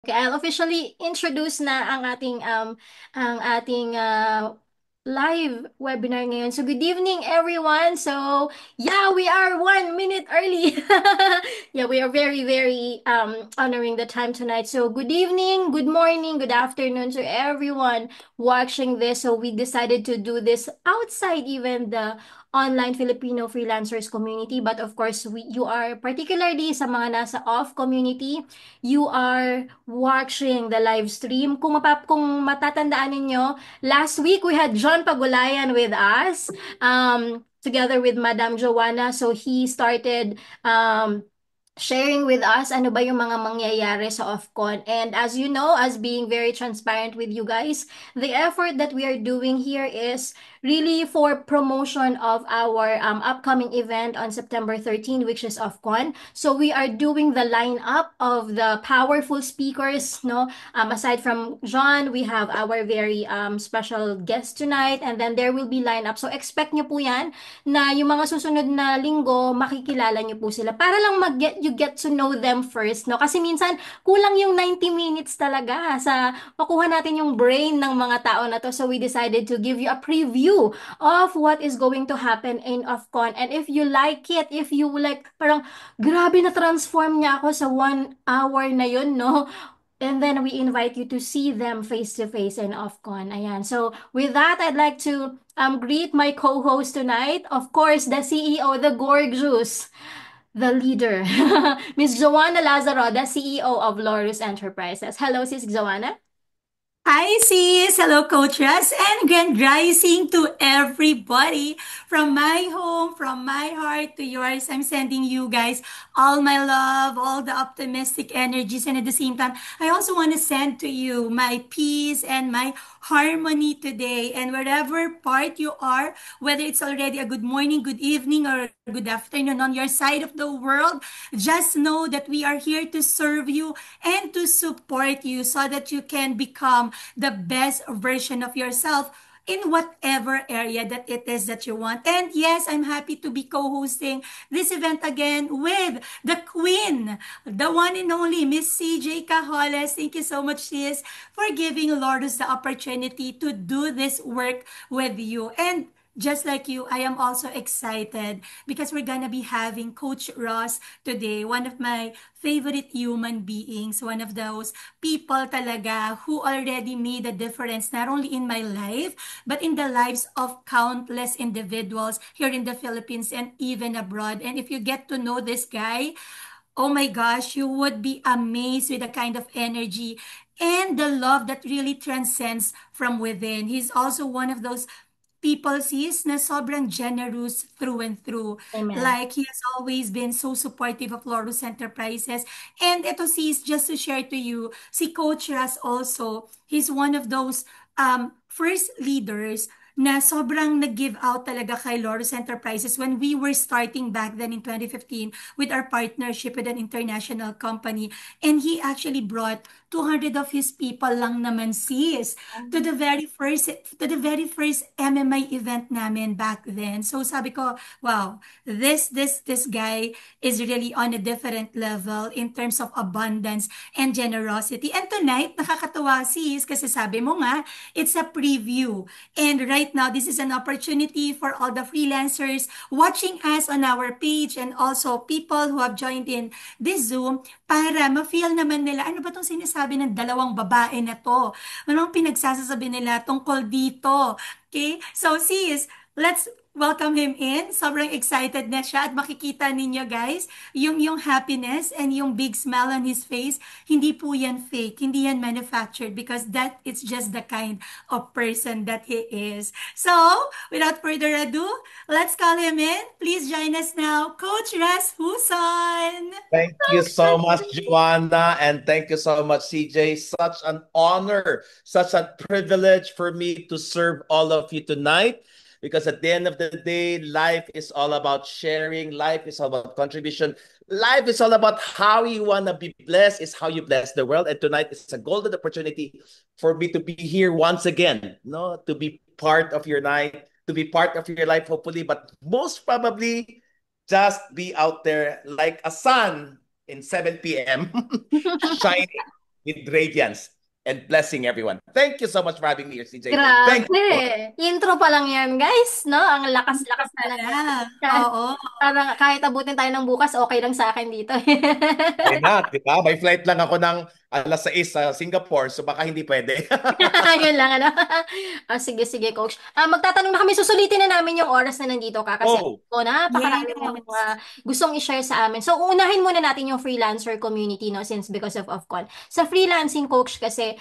Okay, I'll officially introduce na ang ating live webinar ngayon. So good evening everyone. So yeah, we are 1 minute early. Yeah, we are very honoring the time tonight. So good evening, good morning, good afternoon to everyone watching this. So we decided to do this outside even the online Filipino freelancers community, but of course you are particularly sa mga nasa off community, you are watching the live stream. Kung matatandaan ninyo, last week we had John Pagulayan with us, together with Madam Joanna. So he started sharing with us ano ba yung mga mangyayari sa OFCON. And as you know, as being very transparent with you guys, the effort that we are doing here is really for promotion of our upcoming event on September 13, which is OFCON. So we are doing the lineup of the powerful speakers, no? Aside from John, we have our very special guest tonight, and then there will be lineup. So expect nyo po yan na yung mga susunod na linggo, makikilala nyo po sila para lang you get to know them first, no? Kasi minsan, kulang yung 90 minutes talaga sa makuha natin yung brain ng mga tao na to. So we decided to give you a preview of what is going to happen in OFCON. And if you like it, if you like, parang, grabe na transform niya ako sa 1 hour na yun, no? And then we invite you to see them face to face in OFCON. Ayan. So with that, I'd like to greet my co-host tonight. Of course, the CEO, the gorgeous, the leader, Miss Joanna Lazaro, the CEO of Lorus Enterprises. Hello, Sis Joanna. Hi, sis. Hello, Coach Russ, and grand rising to everybody from my home, from my heart to yours. I'm sending you guys all my love, all the optimistic energies, and at the same time, I also want to send to you my peace and my harmony today. And wherever part you are, whether it's already a good morning, good evening, or good afternoon on your side of the world, just know that we are here to serve you and to support you so that you can become the best version of yourself in whatever area that it is that you want. And yes, I'm happy to be co-hosting this event again with the queen, the one and only Miss CJ Cajoles. Thank you so much, sis, for giving Lourdes the opportunity to do this work with you. And just like you, I am also excited because we're gonna be having Coach Ross today, one of my favorite human beings, one of those people talaga who already made a difference not only in my life, but in the lives of countless individuals here in the Philippines and even abroad. And if you get to know this guy, oh my gosh, you would be amazed with the kind of energy and the love that really transcends from within. He's also one of those people sees na sobrang generous through and through. Amen. Like, he has always been so supportive of Lorus Enterprises. And ito sis, just to share to you, si Coach Ras also, he's one of those first leaders na sobrang nag-give out talaga kay Lorus Enterprises when we were starting back then in 2015 with our partnership with an international company. And he actually brought 200 of his people lang naman sis to the very first MMA event namin back then. So sabi ko, wow, this guy is really on a different level in terms of abundance and generosity. And tonight, nakakatawa sis kasi sabi mo nga, it's a preview. And right now, this is an opportunity for all the freelancers watching us on our page and also people who have joined in this Zoom para ma-feel naman nila, ano ba itong sinasabi ng dalawang babae na to? Anong pinagsasasabi nila tungkol dito? Okay? So sis, let's welcome him in. Sobrang excited na siya at makikita ninyo guys, yung happiness and yung big smile on his face, hindi po yan fake, hindi yan manufactured because that is just the kind of person that he is. So, without further ado, let's call him in. Please join us now, Coach Ras Huson. Thank you so much, Joanna, and thank you so much, CJ. Such an honor, such a privilege for me to serve all of you tonight. Because at the end of the day, life is all about sharing, life is all about contribution, life is all about how you want to be blessed, is how you bless the world. And tonight is a golden opportunity for me to be here once again, no, to be part of your night, to be part of your life, hopefully, but most probably just be out there like a sun in 7 p.m. shining. with radiance and blessing everyone. Thank you so much for having me here, CJ. Thank Grabe. you. Intro pa lang yan, guys, no? Ang Intro lakas-lakas pa na ng lang. Kahit, Oo. parang kahit abutin tayo ng bukas, okay lang sa akin dito. Why not? Di ba? May flight lang ako ng alas 6 sa Singapore, so baka hindi pwede. Yun lang, ano? Sige, sige, coach. Magtatanong na kami, susulitin na namin yung oras na nandito ka kasi Oh, napakarami mong Yes. gustong i-share sa amin. So, unahin muna natin yung freelancer community, no? Since because of call. Sa freelancing coach kasi,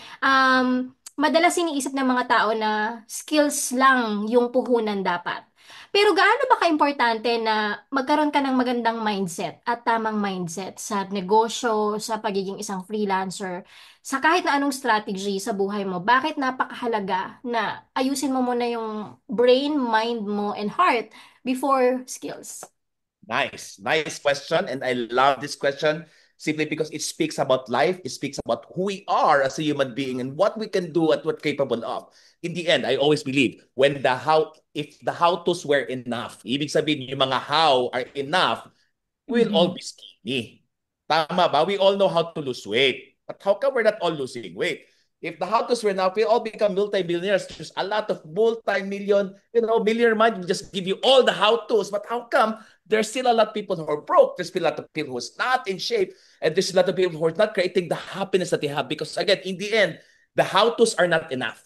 madalas iniisip ng mga tao na skills lang yung puhunan dapat. Pero gaano ba ka-importante na magkaroon ka ng magandang mindset at tamang mindset sa negosyo, sa pagiging isang freelancer, sa kahit na anong strategy sa buhay mo? Bakit napakahalaga na ayusin mo muna yung brain, mind mo, and heart before skills? nice. Nice question. And I love this question simply because it speaks about life. It speaks about who we are as a human being and what we can do and what we're capable of. In the end, I always believe if the how-tos were enough, ibig sabihin yung mga how are enough, we'll all Mhm. be skinny. Tama ba? We all know how to lose weight. But how come we're not all losing weight? If the how-tos were enough, we all become multi-millionaires. There's a lot of multi-million, millionaire mind will just give you all the how-tos. But how come there's still a lot of people who are broke? There's still a lot of people who's not in shape. And there's a lot of people who are not creating the happiness that they have. Because again, in the end, the how-tos are not enough.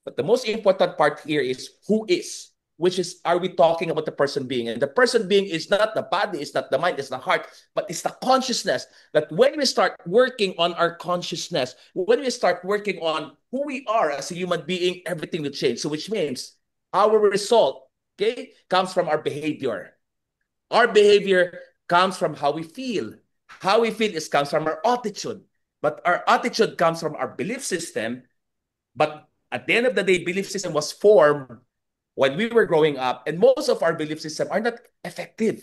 But the most important part here is who is, which is, are we talking about the person being? And the person being is not the body, it's not the mind, it's the heart, but it's the consciousness. That when we start working on our consciousness, when we start working on who we are as a human being, everything will change. So which means our result, okay, comes from our behavior. Our behavior comes from how we feel. How we feel comes from our attitude. But our attitude comes from our belief system. But at the end of the day, belief system was formed when we were growing up, and most of our belief system are not effective.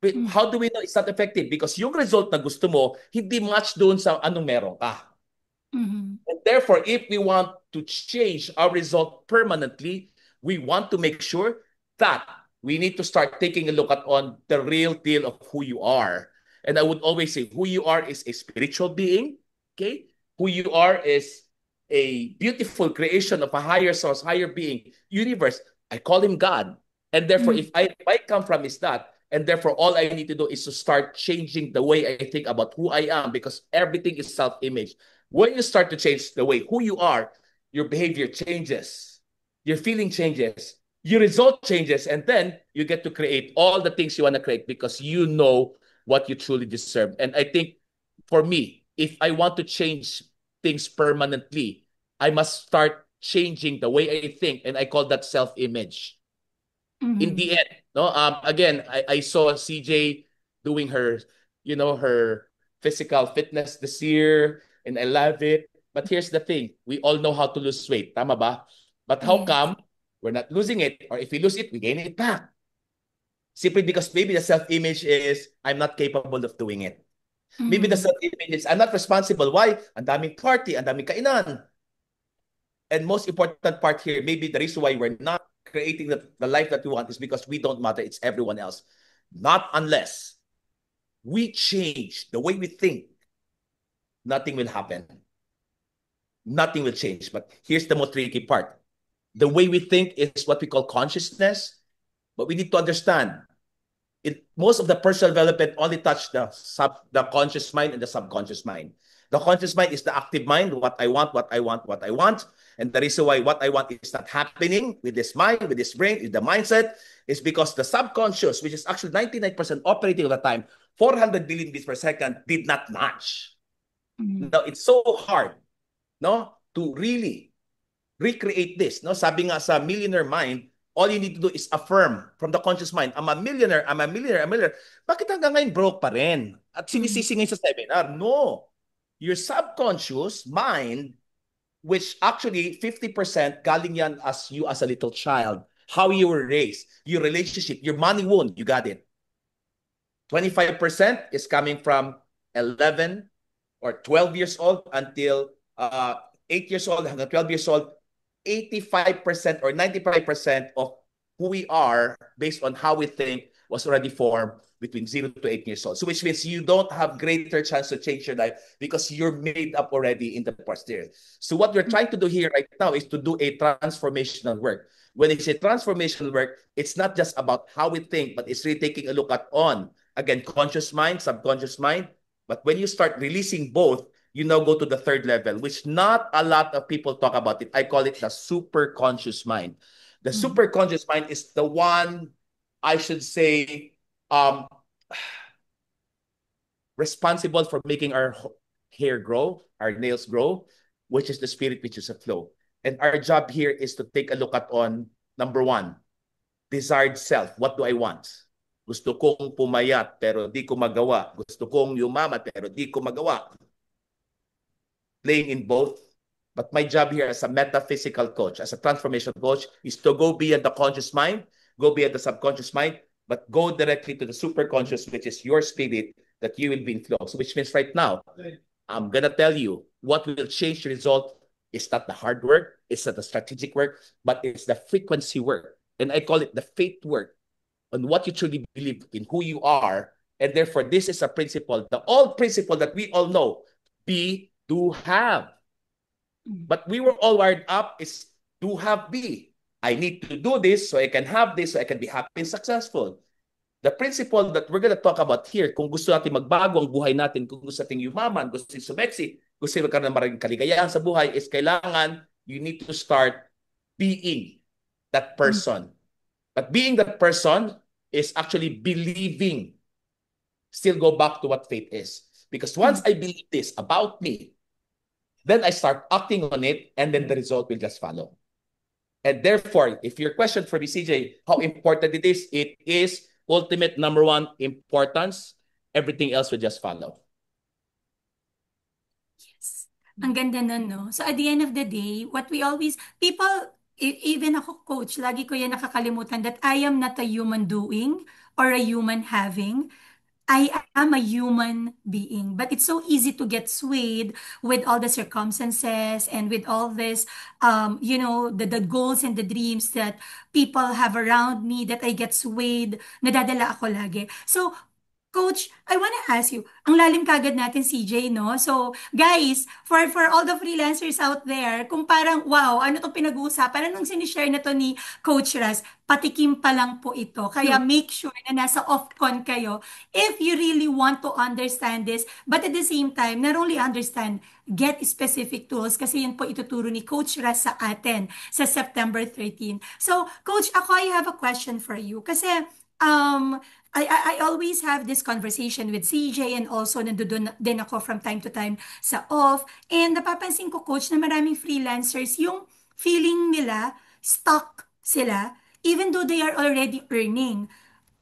But Mhm. how do we know it's not effective? Because yung result na gusto mo, hindi match doon sa anong meron ka. Mhm. And therefore, if we want to change our result permanently, we want to make sure that we need to start taking a look at on the real deal of who you are. And I would always say who you are is a spiritual being, okay? Who you are is a beautiful creation of a higher source, higher being, universe. I call him God. And therefore, Mhm. if I come from is that, and therefore all I need to do is to start changing the way I think about who I am because everything is self-image. When you start to change the way who you are, your behavior changes, your feeling changes, your result changes, and then you get to create all the things you want to create because you know what you truly deserve. And I think for me, if I want to change things permanently, I must start changing the way I think, and I call that self-image. In Mhm. the end, no, again, I saw CJ doing her physical fitness this year, and I love it. But here's the thing: we all know how to lose weight, tama ba? But how Yes. come we're not losing it, or if we lose it, we gain it back? Simply because maybe the self-image is I'm not capable of doing it. Maybe the Mhm. self-image is I'm not responsible. Why? Ang daming party, ang daming kainan. And most important part here, maybe the reason why we're not creating the life that we want is because we don't matter. It's everyone else. Not unless we change the way we think, nothing will happen. Nothing will change. But here's the most tricky part. The way we think is what we call consciousness, but we need to understand most of the personal development only touch the conscious mind and the subconscious mind. The conscious mind is the active mind, what I want, what I want, what I want. And the reason why what I want is not happening with this mind, with this brain, with the mindset, is because the subconscious, which is actually 99% operating at the time, 400 billion beats per second, did not match. Mhm. Now, it's so hard, no, to really recreate this. No? Sabi nga sa millionaire mind, all you need to do is affirm from the conscious mind, I'm a millionaire, I'm a millionaire, I'm a millionaire. Bakit hanggang ngayon broke pa rin? At Mhm. sinisisi ngayon sa seminar? No. Your subconscious mind, which actually 50% galing yan as you as a little child, how you were raised, your relationship, your money wound, you got it. 25% is coming from 11 or 12 years old until 8 years old hanggang 12 years old. 85% or 95% of who we are based on how we think was already formed between 0 to 8 years old. So which means you don't have greater chance to change your life because you're made up already in the posterior. So what we're trying to do here right now is to do a transformational work. When it's a transformational work, it's not just about how we think, but it's really taking a look at again, conscious mind, subconscious mind. But when you start releasing both, you now go to the third level, which not a lot of people talk about it. I call it the super conscious mind. The super conscious mind is the one, I should say, responsible for making our hair grow, our nails grow, which is the spirit, which is a flow. And our job here is to take a look at number one, desired self. What do I want? Gusto kong pumayat pero di ko magawa. Gusto kong yumaman pero di ko magawa. Playing in both. But my job here as a metaphysical coach, as a transformation coach, is to go beyond the conscious mind, go beyond the subconscious mind, but go directly to the superconscious, which is your spirit, that you will be in flow. So which means right now, I'm going to tell you what will change the result is not the hard work, it's not the strategic work, but it's the frequency work. And I call it the faith work on what you truly believe in who you are. And therefore, this is a principle, the old principle that we all know, be, do, have. But we were all wired up is do, have, be. I need to do this so I can have this so I can be happy and successful. The principle that we're going to talk about here, kung gusto natin magbago ang buhay natin, kung gusto natin yumaman, gusto natin sumeksi, gusto natin magkaroon ng maraming kaligayahan sa buhay, is kailangan you need to start being that person. But being that person is actually believing. Still go back to what faith is. Because once I believe this about me, then I start acting on it, and then the result will just follow. And therefore, if your question for me, CJ, how important it is ultimate number one importance. Everything else will just follow. Yes. Ang ganda nun, no? So at the end of the day, what we always, people, even ako coach, lagi ko yan nakakalimutan that I am not a human doing or a human having. I am a human being, but it's so easy to get swayed with all the circumstances and with all this, the goals and the dreams that people have around me that I get swayed, nadadala ako lagi. So, Coach, I want to ask you, ang lalim kagad natin, CJ, no? So, guys, for all the freelancers out there, kung parang, wow, ano itong pinag-uusapan, anong sinishare na to ni Coach Raz, patikim pa lang po ito. Kaya make sure na nasa off-con kayo if you really want to understand this. But at the same time, not only understand, get specific tools kasi yun po ituturo ni Coach Raz sa atin sa September 13. So, Coach, I have a question for you. Kasi, I always have this conversation with CJ and also nandoon din ako from time to time sa off. And napapansin ko, Coach, na maraming freelancers, yung feeling nila, stuck sila, even though they are already earning.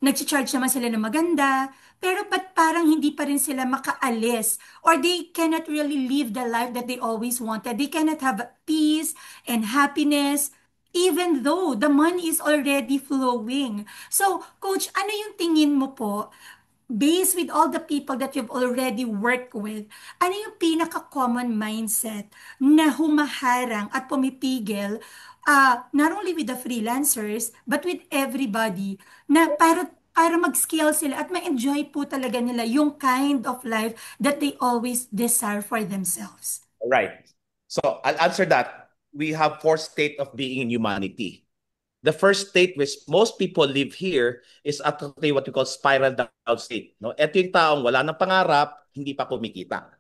Nag-charge naman sila ng maganda, pero ba't parang hindi pa rin sila makaalis? Or they cannot really live the life that they always wanted. They cannot have peace and happiness even though the money is already flowing. So, Coach, ano yung tingin mo po, based with all the people that you've already worked with, ano yung pinaka-common mindset na humaharang at pumipigil, not only with the freelancers, but with everybody, na para mag-scale sila at ma-enjoy po talaga nila yung kind of life that they always desire for themselves? Right. So I'll answer that. We have four states of being in humanity. The first state which most people live here is actually what we call spiral down state. No? Ito yung taong wala ng pangarap, hindi pa kumikita.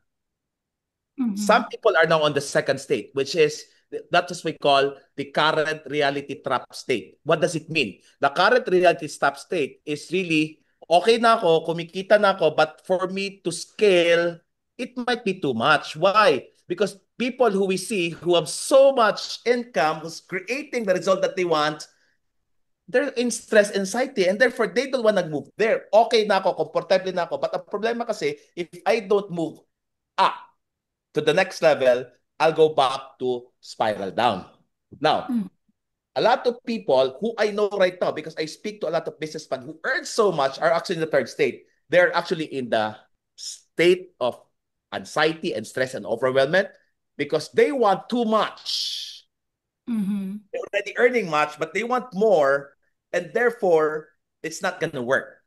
Some people are now on the second state, which is that is what we call the current reality trap state. What does it mean? The current reality trap state is really, okay na ako, kumikita na ako, but for me to scale, it might be too much. Why? Because people who we see who have so much income, who's creating the result that they want, they're in stress, anxiety, and therefore they don't want to move there. Okay na ako, comfortable na ako, but ang problema kasi, if I don't move up to the next level, I'll go back to spiral down. Now, a lot of people who I know right now, because I speak to a lot of businessmen who earn so much, are actually in the third state. They're actually in the state of anxiety and stress and overwhelmment because they want too much. They're already earning much, but they want more, and therefore, it's not going to work.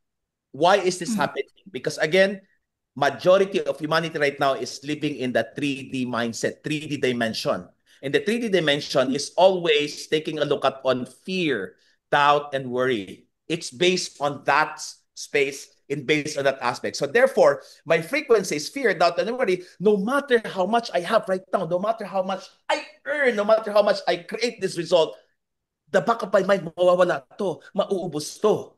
Why is this Mm. happening? Because again, majority of humanity right now is living in the 3D mindset, 3D dimension. And the 3D dimension is always taking a look at on fear, doubt, and worry. It's based on that space and based on that aspect. So therefore, my frequency is fear, doubt, and worry. No matter how much I have right now, no matter how much I earn, no matter how much I create this result, the back of my mind, mawawala to, mauubos to.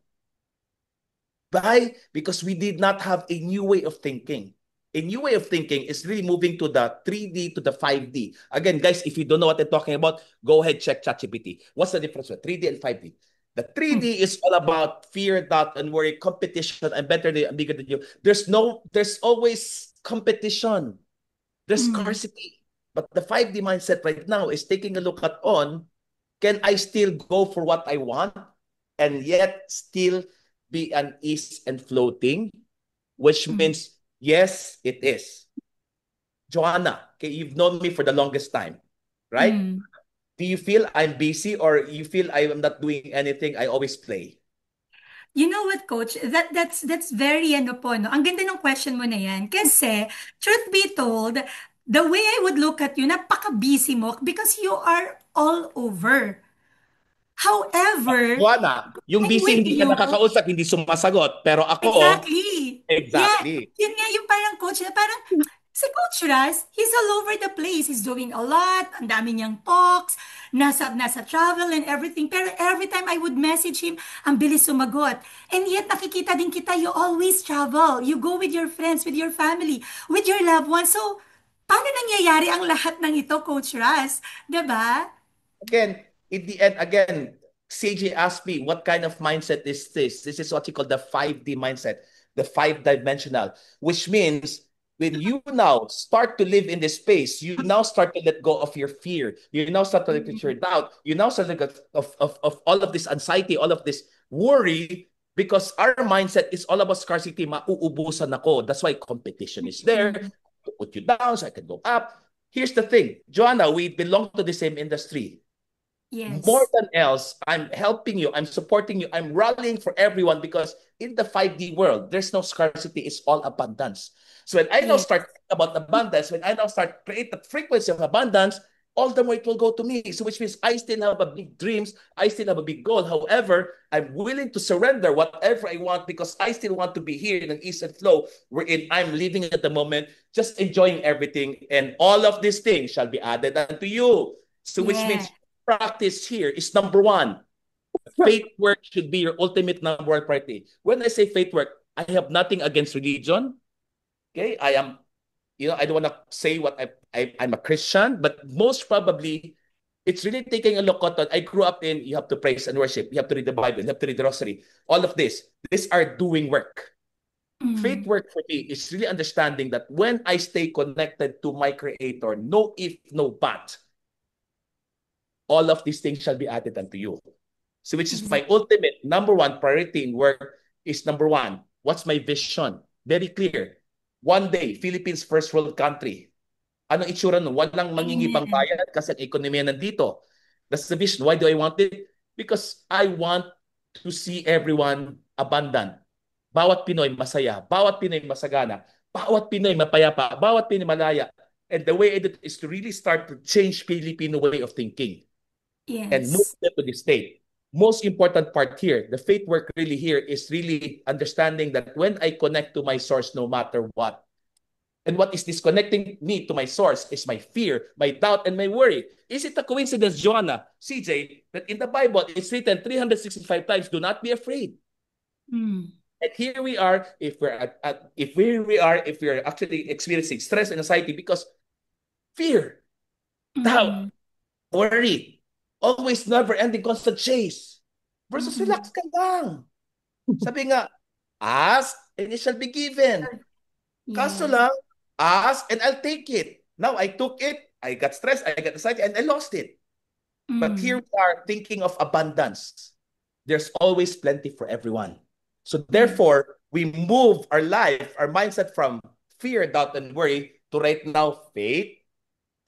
Why? Because we did not have a new way of thinking. A new way of thinking is really moving to the 3D to the 5D. Again, guys, if you don't know what I'm talking about, go ahead, check ChatGPT. What's the difference between 3D and 5D? The Mm. 3D is all about fear, doubt, and worry, competition. I'm better than you, I'm bigger than you. There's always competition. There's Mm. scarcity. But the 5D mindset right now is taking a look at can I still go for what I want and yet still be an ease and floating? Which Mm. means, yes, it is. Joanna, okay, you've known me for the longest time, right? Mm. Do you feel I'm busy or you feel I am not doing anything? I always play. You know what, Coach? That's very ano po, no? Ang ganda ng question mo na yan. Kasi, truth be told, the way I would look at you, napaka-busy mo because you are all over. However, Joanna, yung I'm busy with hindi ka you. nakakausap, hindi sumasagot. Pero ako, Exactly. Yeah. exactly. Yun nga yung parang coach na parang si Coach Ras, he's all over the place. He's doing a lot. Ang dami niyang talks. Nasa travel and everything. Pero every time I would message him, ang bilis sumagot. And yet nakikita din kita, you always travel. You go with your friends, with your family, with your loved ones. So, paano nangyayari ang lahat ng ito, Coach Ras? 'Di ba? Again, in the end, again, CJ asked me, what kind of mindset is this? This is what you call the 5D mindset, the five-dimensional, which means when you now start to live in this space, you now start to let go of your fear. You now start to let go of your doubt. You now start to let go of all of this anxiety, all of this worry, because our mindset is all about scarcity. Mauubusan ako. That's why competition is there Mm. to put you down so I can go up. Here's the thing, Joanna, we belong to the same industry. More Yes. than else, I'm helping you, I'm supporting you, I'm rallying for everyone because in the 5D world, there's no scarcity, it's all abundance. So when I now Yes. start thinking about abundance, when I now start create the frequency of abundance, all the more it will go to me. So which means I still have a big dreams, I still have a big goal. However, I'm willing to surrender whatever I want because I still want to be here in an ease and flow wherein I'm living at the moment, just enjoying everything, and all of these things shall be added unto you. So which Yeah. means practice here is number one. Faith work should be your ultimate number one priority. When I say faith work, I have nothing against religion. Okay, I am, I don't want to say what I'm a Christian, but most probably it's really taking a look at what I grew up in. You have to praise and worship. You have to read the Bible. You have to read the Rosary. All of this. These are doing work. Faith Mm. work for me is really understanding that when I stay connected to my Creator, no if, no but, all of these things shall be added unto you. So which is my Exactly. ultimate number one priority in work is number one. What's my vision? Very clear. One day, Philippines first world country. Anong itsura nun? Walang mangingibang Amen. bayad kasi ang ekonomiya nandito. That's the vision. Why do I want it? Because I want to see everyone abundant. Bawat Pinoy masaya. Bawat Pinoy masagana. Bawat Pinoy mapayapa. Bawat Pinoy malaya. And the way I did is to really start to change Filipino way of thinking and move Yes. them to the state. Most important part here, the faith work really here is really understanding that when I connect to my source, no matter what, and what is disconnecting me to my source is my fear, my doubt, and my worry. Is it a coincidence, Joanna, CJ, that in the Bible it's written 365 times, do not be afraid. Mm. And here we are, if we're actually experiencing stress and anxiety because fear, doubt, Mm-mm. worry, always never-ending constant chase. Versus relax Mm-mm. ka lang. Sabi nga, ask and it shall be given. Kaso Yes. lang, ask and I'll take it. Now I took it, I got stressed, I got excited, and I lost it. But here Mm. we are thinking of abundance. There's always plenty for everyone. So Yes. therefore, we move our life, our mindset from fear, doubt, and worry to right now faith,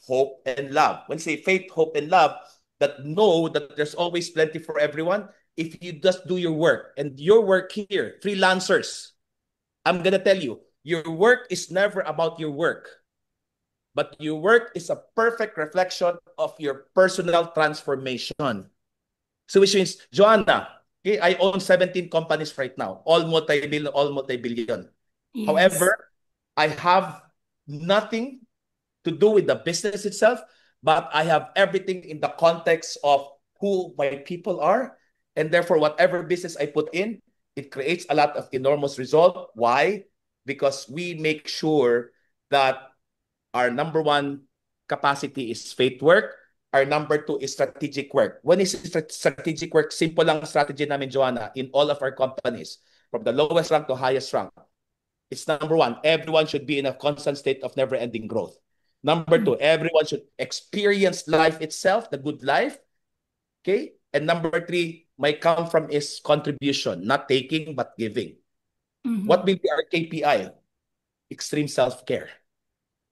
hope, and love. When I say faith, hope, and love, that know that there's always plenty for everyone, if you just do your work. And your work here, freelancers, I'm gonna tell you, your work is never about your work, but your work is a perfect reflection of your personal transformation. So which means, Joanna, okay, I own 17 companies right now, all multi-billion, all multi-billion. Yes. However, I have nothing to do with the business itself, but I have everything in the context of who my people are. And therefore, whatever business I put in, it creates a lot of enormous result. Why? Because we make sure that our number one capacity is faith work. Our number two is strategic work. When is strategic work? Simple lang strategy namin, Joanna, in all of our companies, from the lowest rank to highest rank. It's number one, everyone should be in a constant state of never-ending growth. Number two, everyone should experience life itself, the good life. Okay? And number three, my come from is contribution, not taking, but giving. What will be our KPI? Extreme self-care.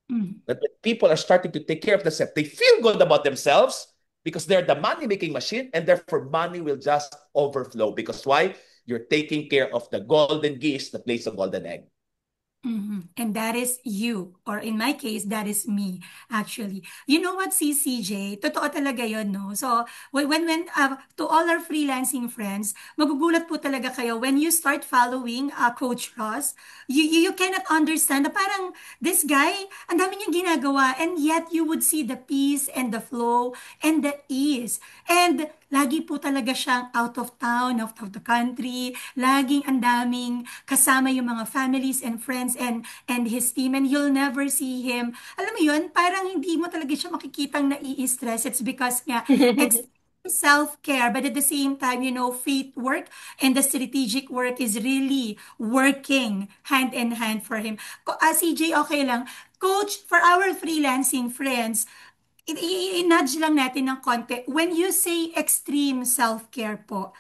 That when people are starting to take care of themselves, they feel good about themselves because they're the money-making machine, and therefore money will just overflow. Because why? You're taking care of the golden geese that lays the golden egg. And that is you, or in my case, that is me, actually. You know what, CCJ? Totoo talaga yun, no? So, to all our freelancing friends, magugulat po talaga kayo when you start following Coach Ross, you cannot understand na parang this guy, ang dami niyang ginagawa, and yet you would see the peace and the flow and the ease. And lagi po talaga siyang out of town, out of the country. Laging ang daming kasama yung mga families and friends and his team. And you'll never see him. Alam mo yun, parang hindi mo talaga siya makikitang nai-stress. It's because nga, extreme self-care, but at the same time, faith work and the strategic work is really working hand in hand for him. CJ, okay lang. Coach, for our freelancing friends, i-nudge lang natin ng konti. When you say extreme self-care po,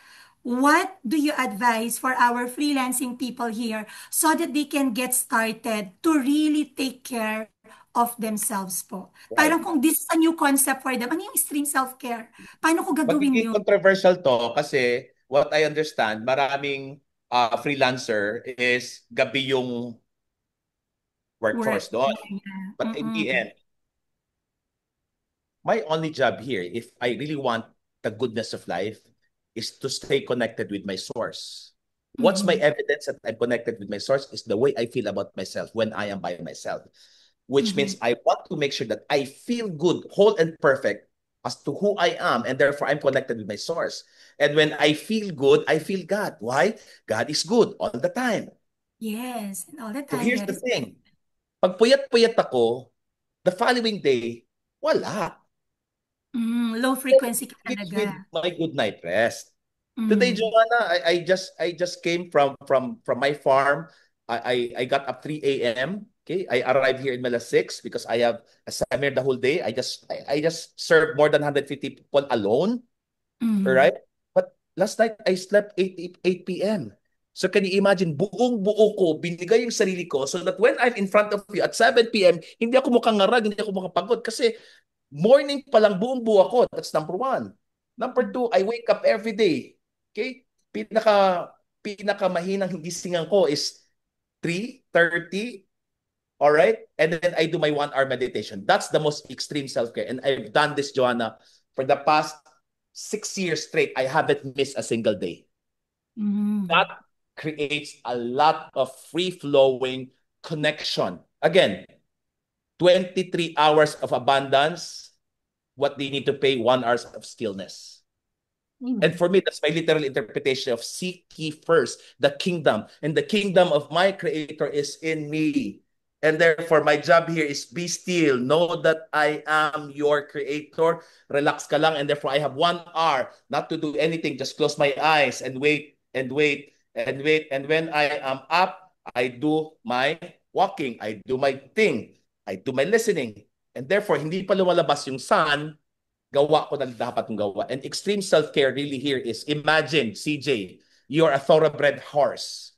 what do you advise for our freelancing people here so that they can get started to really take care of themselves po? Right. Parang kung this is a new concept for them, ano yung extreme self-care? Paano ko gagawin Magiging yun? controversial to kasi what I understand, maraming freelancer is gabi yung Work. workforce doon. Yeah. But in the end, my only job here, if I really want the goodness of life, is to stay connected with my source. What's my evidence that I'm connected with my source is the way I feel about myself when I am by myself, which means I want to make sure that I feel good, whole and perfect as to who I am, and therefore I'm connected with my source. And when I feel good, I feel God. Why? God is good all the time. Yes, and all the So time, here's that the is. thing. Pag puyat-puyat ako, the following day, wala. Low frequency ka It's with talaga. my good night rest. Today, Mm. Joanna, I just came from my farm. I got up 3 a.m. Okay, I arrived here in Mela 6 because I have a seminar the whole day. I just served more than 150 people alone. All Mm. right? But last night I slept 8 p.m. So can you imagine, buong buo ko, binigay yung sarili ko so that when I'm in front of you at 7 p.m., hindi ako makangarag, hindi ako makapagod kasi morning pa lang buong buo ako. That's number one. Number two, I wake up every day. Okay? Pinaka mahinang gisingan ko is 3:30. All right? And then I do my 1 hour meditation. That's the most extreme self-care. And I've done this, Joanna, for the past 6 years straight. I haven't missed a single day. Mm. That creates a lot of free-flowing connection. Again, 23 hours of abundance, what they need to pay 1 hour of stillness. And for me, that's my literal interpretation of seek ye first the kingdom. And the kingdom of my creator is in me. And therefore, my job here is be still. Know that I am your creator. Relax ka lang. And therefore, I have 1 hour not to do anything. Just close my eyes and wait and wait and wait. And when I am up, I do my walking. I do my thing. I do my listening. And therefore, hindi pa lumalabas yung sun, gawa ko na dapat kong gawa. And extreme self-care really here is, imagine, CJ, you're a thoroughbred horse.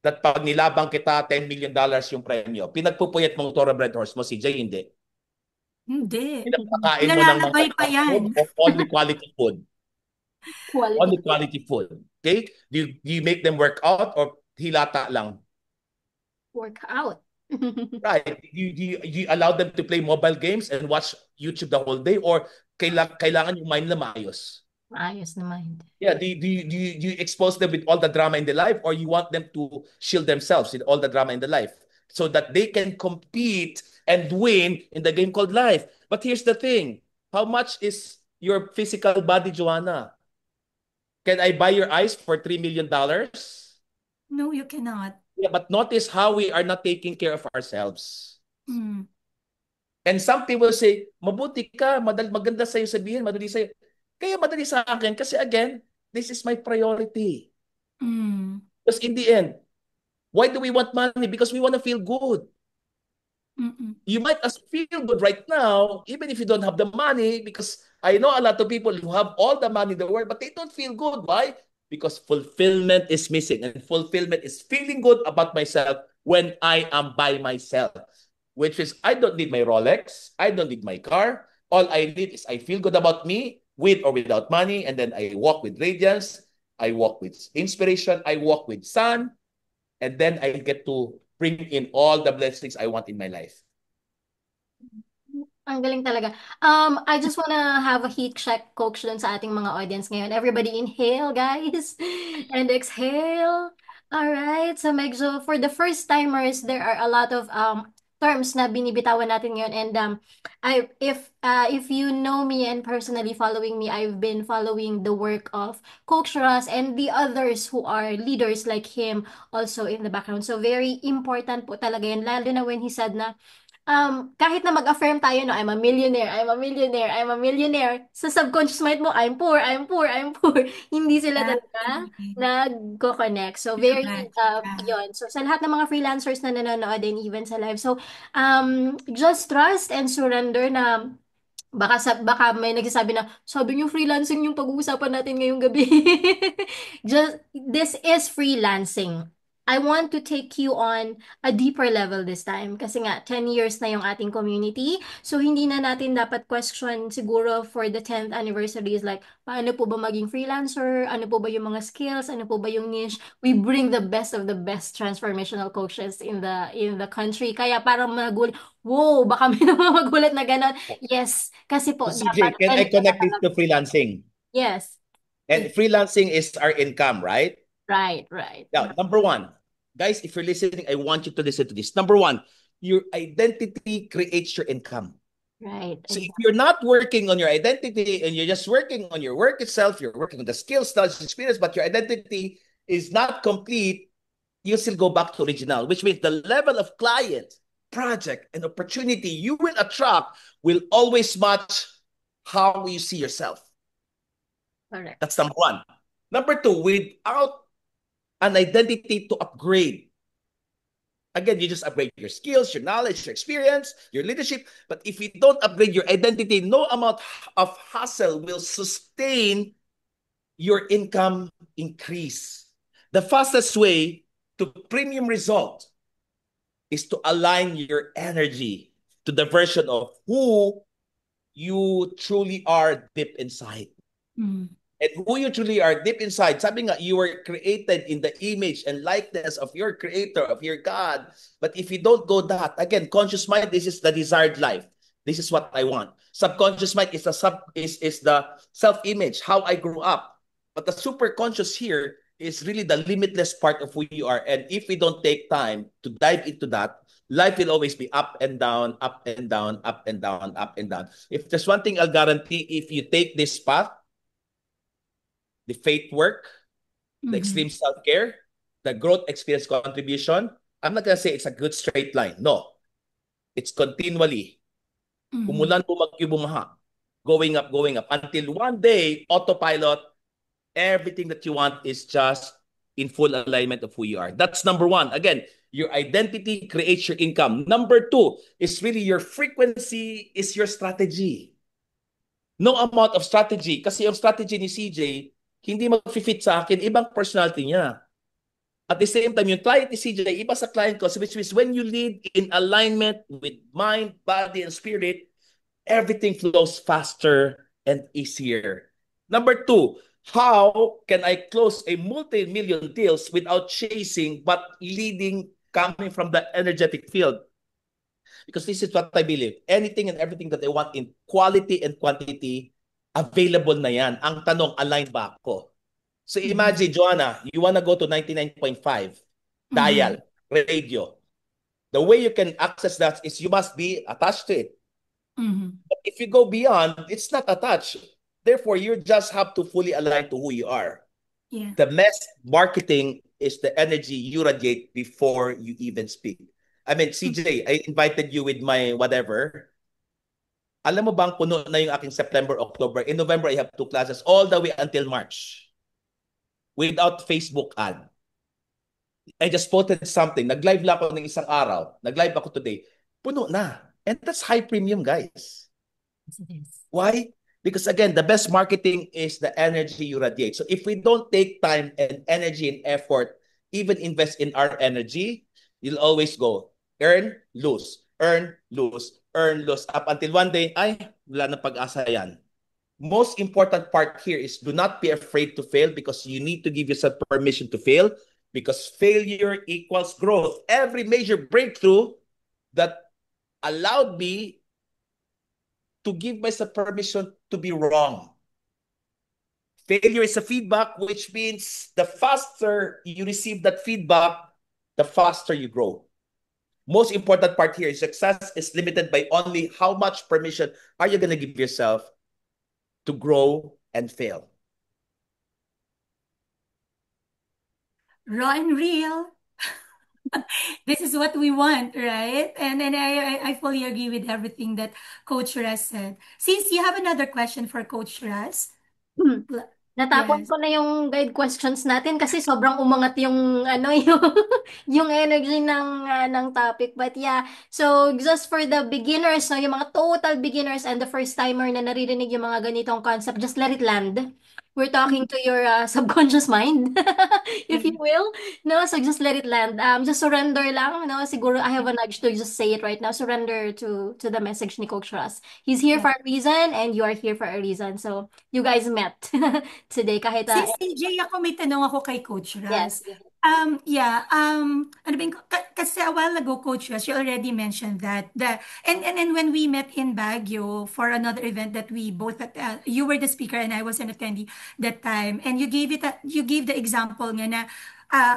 That pag nilabang kita, $10 million yung premyo. Pinagpupuyat mong thoroughbred horse mo, CJ, hindi. Hindi. Pinagpakain mo ng mga Nalalabay pa fast food yan. o only quality food. Quality Only quality food. Okay? Do you make them work out or hilata lang? workout. Right. Do you allow them to play mobile games and watch YouTube the whole day or kailangan yung mind na maayos? Maayos naman. Yeah, do you expose them with all the drama in their life or you want them to shield themselves with all the drama in their life so that they can compete and win in the game called life? But here's the thing. How much is your physical body, Joanna? Can I buy your eyes for $3 million? No, you cannot. Yeah, but notice how we are not taking care of ourselves. Mm, And some people say, mabuti ka, maganda sa'yo sabihin, madali sa'yo. Kaya madali sa akin kasi again, this is my priority. mm, Because in the end, why do we want money? Because we want to feel good. mm, You might as feel good right now, even if you don't have the money, because I know a lot of people who have all the money in the world, but they don't feel good. Why? Because fulfillment is missing. And fulfillment is feeling good about myself when I am by myself, which is I don't need my Rolex. I don't need my car. All I need is I feel good about me with or without money. And then I walk with radiance. I walk with inspiration. I walk with sun. And then I get to bring in all the blessings I want in my life. Ang galing talaga. I just wanna have a heat check, coach, dun sa ating mga audience ngayon. Everybody inhale, guys. And exhale. Alright. So medyo for the first timers, there are a lot of terms na binibitawan natin ngayon. And if you know me and personally following me, I've been following the work of Coach Ross and the others who are leaders like him also in the background. So very important po talaga yan. Lalo na when he said na kahit na mag-affirm tayo, no, I'm a millionaire, I'm a millionaire, I'm a millionaire, sa subconscious mind mo, I'm poor, I'm poor, I'm poor. Hindi sila talaga exactly. nag-connect. So, very, Correct. Yeah. yun. So, sa lahat ng mga freelancers na nanonood and even sa live. So, just trust and surrender na baka may nagsasabi na, sabi niyo freelancing yung pag-uusapan natin ngayong gabi. This is freelancing. I want to take you on a deeper level this time. Kasi nga, 10 years na yung ating community. So, hindi na natin dapat question siguro for the 10th anniversary is like, paano po ba maging freelancer? Ano po ba yung mga skills? Ano po ba yung niche? We bring the best of the best transformational coaches in the country. Kaya parang magulat, wow, baka may magulat na gano'n. Yes, kasi So po, dapat CJ, can I ganito na connect this talaga. to freelancing? Yes. And freelancing is our income, right? Right, right. Now, number one, guys, if you're listening, I want you to listen to this. Number one, your identity creates your income. Right. So if you're not working on your identity and you're just working on your work itself, you're working on the skills, knowledge, experience, but your identity is not complete, you still go back to original, which means the level of client, project, and opportunity you will attract will always match how you see yourself. Correct. That's number one. Number two, without an identity to upgrade, again, you just upgrade your skills, your knowledge, your experience, your leadership. But if you don't upgrade your identity, no amount of hustle will sustain your income increase. The fastest way to premium result is to align your energy to the version of who you truly are deep inside. Mm, And who you truly are deep inside. Sabi nga, you were created in the image and likeness of your creator, of your God. But if you don't go that, again, conscious mind, this is the desired life. This is what I want. Subconscious mind is the self-image, how I grew up. But the super conscious here is really the limitless part of who you are. And if we don't take time to dive into that, life will always be up and down, up and down, up and down, up and down. If there's one thing I'll guarantee, if you take this path, the faith work, the mhm, extreme self-care, the growth experience contribution, I'm not gonna say it's a good straight line. No. It's continually. mhm. Umulan, bumagyo, bumaha. Going up. Until one day, autopilot, everything that you want is just in full alignment of who you are. That's number one. Again, your identity creates your income. Number two is really your frequency is your strategy. No amount of strategy. Kasi yung strategy ni CJ, hindi mag-fit sa akin, ibang personality niya. At the same time, yung client ni CJ, iba sa client ko, which means when you lead in alignment with mind, body, and spirit, everything flows faster and easier. Number two, how can I close a multi-million deals without chasing but leading coming from the energetic field? Because this is what I believe. Anything and everything that I want in quality and quantity, available na yan. Ang tanong, align ba ako? So Mhm. imagine, Joanna, you wanna go to 99.5 Mhm. dial, radio. The way you can access that is you must be attached to it. Mhm. But if you go beyond, it's not attached. Therefore, you just have to fully align to who you are. Yeah. The best marketing is the energy you radiate before you even speak. I mean, CJ, I invited you with my whatever. Alam mo bang puno na yung aking September, October. In November, I have 2 classes all the way until March without Facebook ad. I just posted something. Nag-live lang ako ng isang araw. Nag-live ako today. Puno na. And that's high premium, guys. Yes, it is. Why? Because again, the best marketing is the energy you radiate. So if we don't take time and energy and effort, even invest in our energy, you'll always go earn, lose, earn, lose, earn, lose. Up until one day, ay, wala na pag-asa yan. Most important part here is do not be afraid to fail because you need to give yourself permission to fail because failure equals growth. Every major breakthrough that allowed me to give myself permission to be wrong. Failure is a feedback, which means the faster you receive that feedback, the faster you grow. Most important part here is success is limited by only how much permission are you going to give yourself to grow and fail. Raw and real. This is what we want, right? And I fully agree with everything that Coach Ras said. Since you have another question for Coach Ras, Natapon yes. ko na yung guide questions natin kasi sobrang umangat yung ano yung yung energy ng topic. But yeah, so just for the beginners, no, yung mga total beginners and the first timer na naririnig yung mga ganitong concept, just let it land. We're talking to your subconscious mind, if you will. No, so just let it land. Just surrender lang, no? Siguro I have a nudge to just say it right now. Surrender to the message ni Coach Ross. He's here Yeah. for a reason and you are here for a reason. So you guys met today kahit Si CJ, ako may tanong ako kay Coach yes. Raz. Yeah, ano ba yung, kasi a while ago, Coach Raz, you already mentioned that, and when we met in Baguio for another event that we both, you were the speaker and I was an attendee that time, and you gave the example nga na,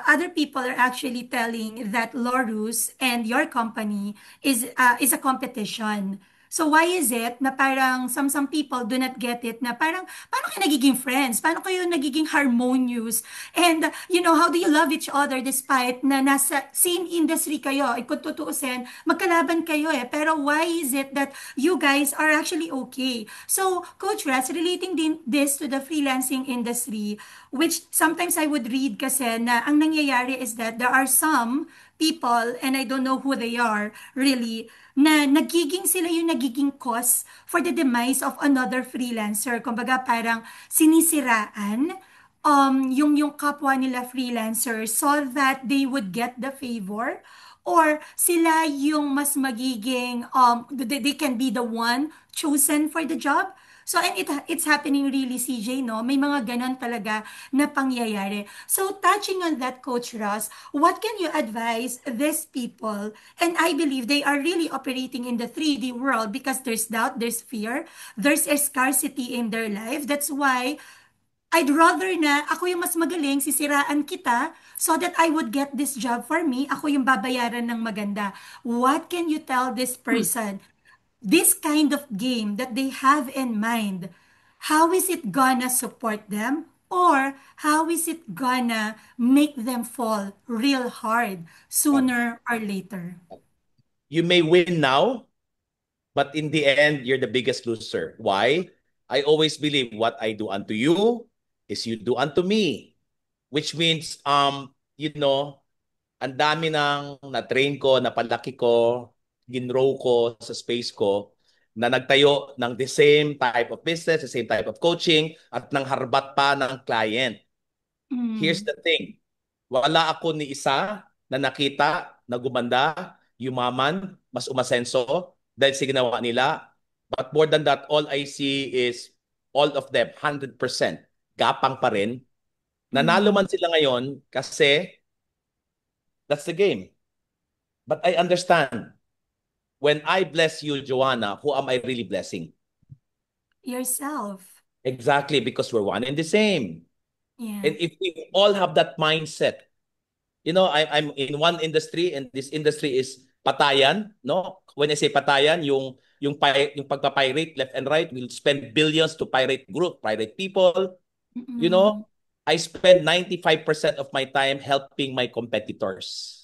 other people are actually telling that Lorus and your company is a competition. So why is it na parang some people do not get it na parang paano kayo nagiging friends? Paano kayo nagiging harmonious? And how do you love each other despite na nasa same industry kayo? Kung tutuusin, magkalaban kayo eh. Pero why is it that you guys are actually okay? So, Coach Raz, relating this to the freelancing industry, which sometimes I would read kasi na ang nangyayari is that there are some people, and I don't know who they are, really, na nagiging sila yung nagiging cause for the demise of another freelancer. Kumbaga parang sinisiraan yung kapwa nila freelancer so that they would get the favor or sila yung mas magiging they can be the one chosen for the job. So, and it's happening really, CJ, no? May mga ganon talaga na pangyayari. So, touching on that, Coach Ross, what can you advise these people? And I believe they are really operating in the 3D world because there's doubt, there's fear, there's a scarcity in their life. That's why I'd rather na ako yung mas magaling, sisiraan kita so that I would get this job for me. Ako yung babayaran ng maganda. What can you tell this person? This kind of game that they have in mind, how is it gonna support them? Or how is it gonna make them fall real hard sooner or later? You may win now, but in the end, you're the biggest loser. Why? I always believe what I do unto you is you do unto me. Which means, ang dami ng na-train ko, napalaki ko, ginrow ko sa space ko, na nagtayo ng the same type of business, the same type of coaching, at nang harbat pa ng client. Here's Mm. the thing. Wala ako ni isa na nakita na gumanda, yumaman, mas umasenso dahil sa ginawa nila. But more than that, all I see is all of them, 100%, gapang pa rin. Nanalo Mm. man sila ngayon kasi that's the game. But I understand. When I bless you, Joanna, who am I really blessing? Yourself. Exactly, because we're one and the same. Yeah. And if we all have that mindset, I'm in one industry and this industry is patayan, no? When I say patayan, yung pagpapirate left and right, we'll spend billions to pirate people. You Mm-mm. know, I spend 95% of my time helping my competitors.